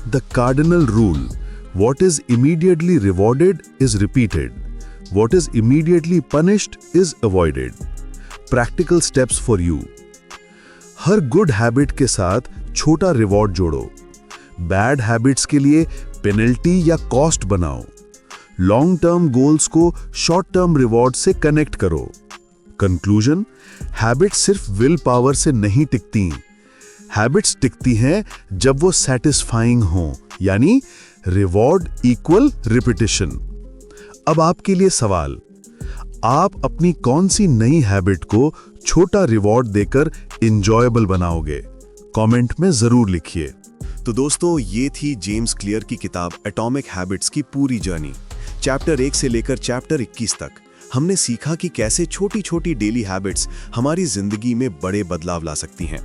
the cardinal rule, what is immediately rewarded is repeated, what is immediately punished is avoided. Practical steps for you. Her good habit के साथ छोटा रिवॉर्ड जोड़ो। बैड हैबिट्स के लिए पेनल्टी या कॉस्ट बनाओ। लॉन्ग टर्म गोल्स को शॉर्ट टर्म रिवॉर्ड से कनेक्ट करो। कंक्लूजन, हैबिट्स सिर्फ विल पावर से नहीं टिकती। हैबिट्स टिकती हैं जब वो सैटिस्फाइंग हो, यानी रिवॉर्ड इक्वल रिपीटिशन। अब आपके लिए सवाल, आप अपनी कौन सी नई हैबिट को छोटा रिवॉर्ड देकर इंजॉयबल बनाओगे? कमेंट में जरूर लिखिए। तो दोस्तों, ये थी जेम्स क्लियर की किताब एटॉमिक हैबिट्स की पूरी जर्नी। चैप्टर 1 से लेकर चैप्टर 21 तक हमने सीखा कि कैसे छोटी छोटी डेली हैबिट्स हमारी जिंदगी में बड़े बदलाव ला सकती हैं।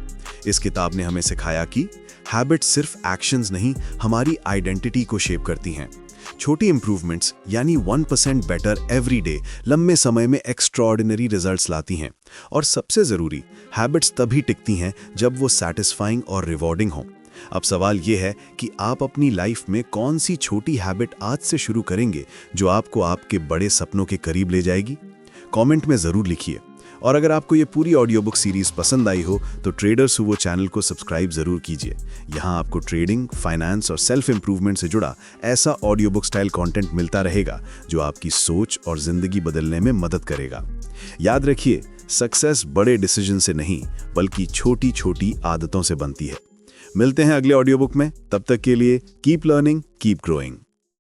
इस किताब ने हमें सिखाया कि हैबिट्स सिर्फ एक्शंस नहीं, हमारी आइडेंटिटी को शेप करती हैं। छोटी इंप्रूवमेंट्स यानी 1% बेटर एवरी डे लंबे समय में एक्स्ट्राऑर्डिनरी रिजल्ट्स लाती हैं। और सबसे ज़रूरी, हैबिट्स तभी टिकती हैं जब वो सैटिस्फाइंग और रिवॉर्डिंग हों। अब सवाल ये है कि आप अपनी लाइफ में कौन सी छोटी हैबिट आज से शुरू करेंगे जो आपको आपके बड़े सपनों के करीब ले जाएगी? कमेंट में ज़रूर लिखिए। और अगर आपको ये पूरी ऑडियो बुक सीरीज पसंद आई हो तो ट्रेडर सुवो चैनल को सब्सक्राइब जरूर कीजिए। यहाँ आपको ट्रेडिंग, फाइनेंस और सेल्फ इंप्रूवमेंट से जुड़ा ऐसा ऑडियो बुक स्टाइल कंटेंट मिलता रहेगा जो आपकी सोच और जिंदगी बदलने में मदद करेगा। याद रखिए, सक्सेस बड़े डिसीजन से नहीं बल्कि छोटी छोटी आदतों से बनती है। मिलते हैं अगले ऑडियो बुक में। तब तक के लिए कीप लर्निंग, कीप ग्रोइंग।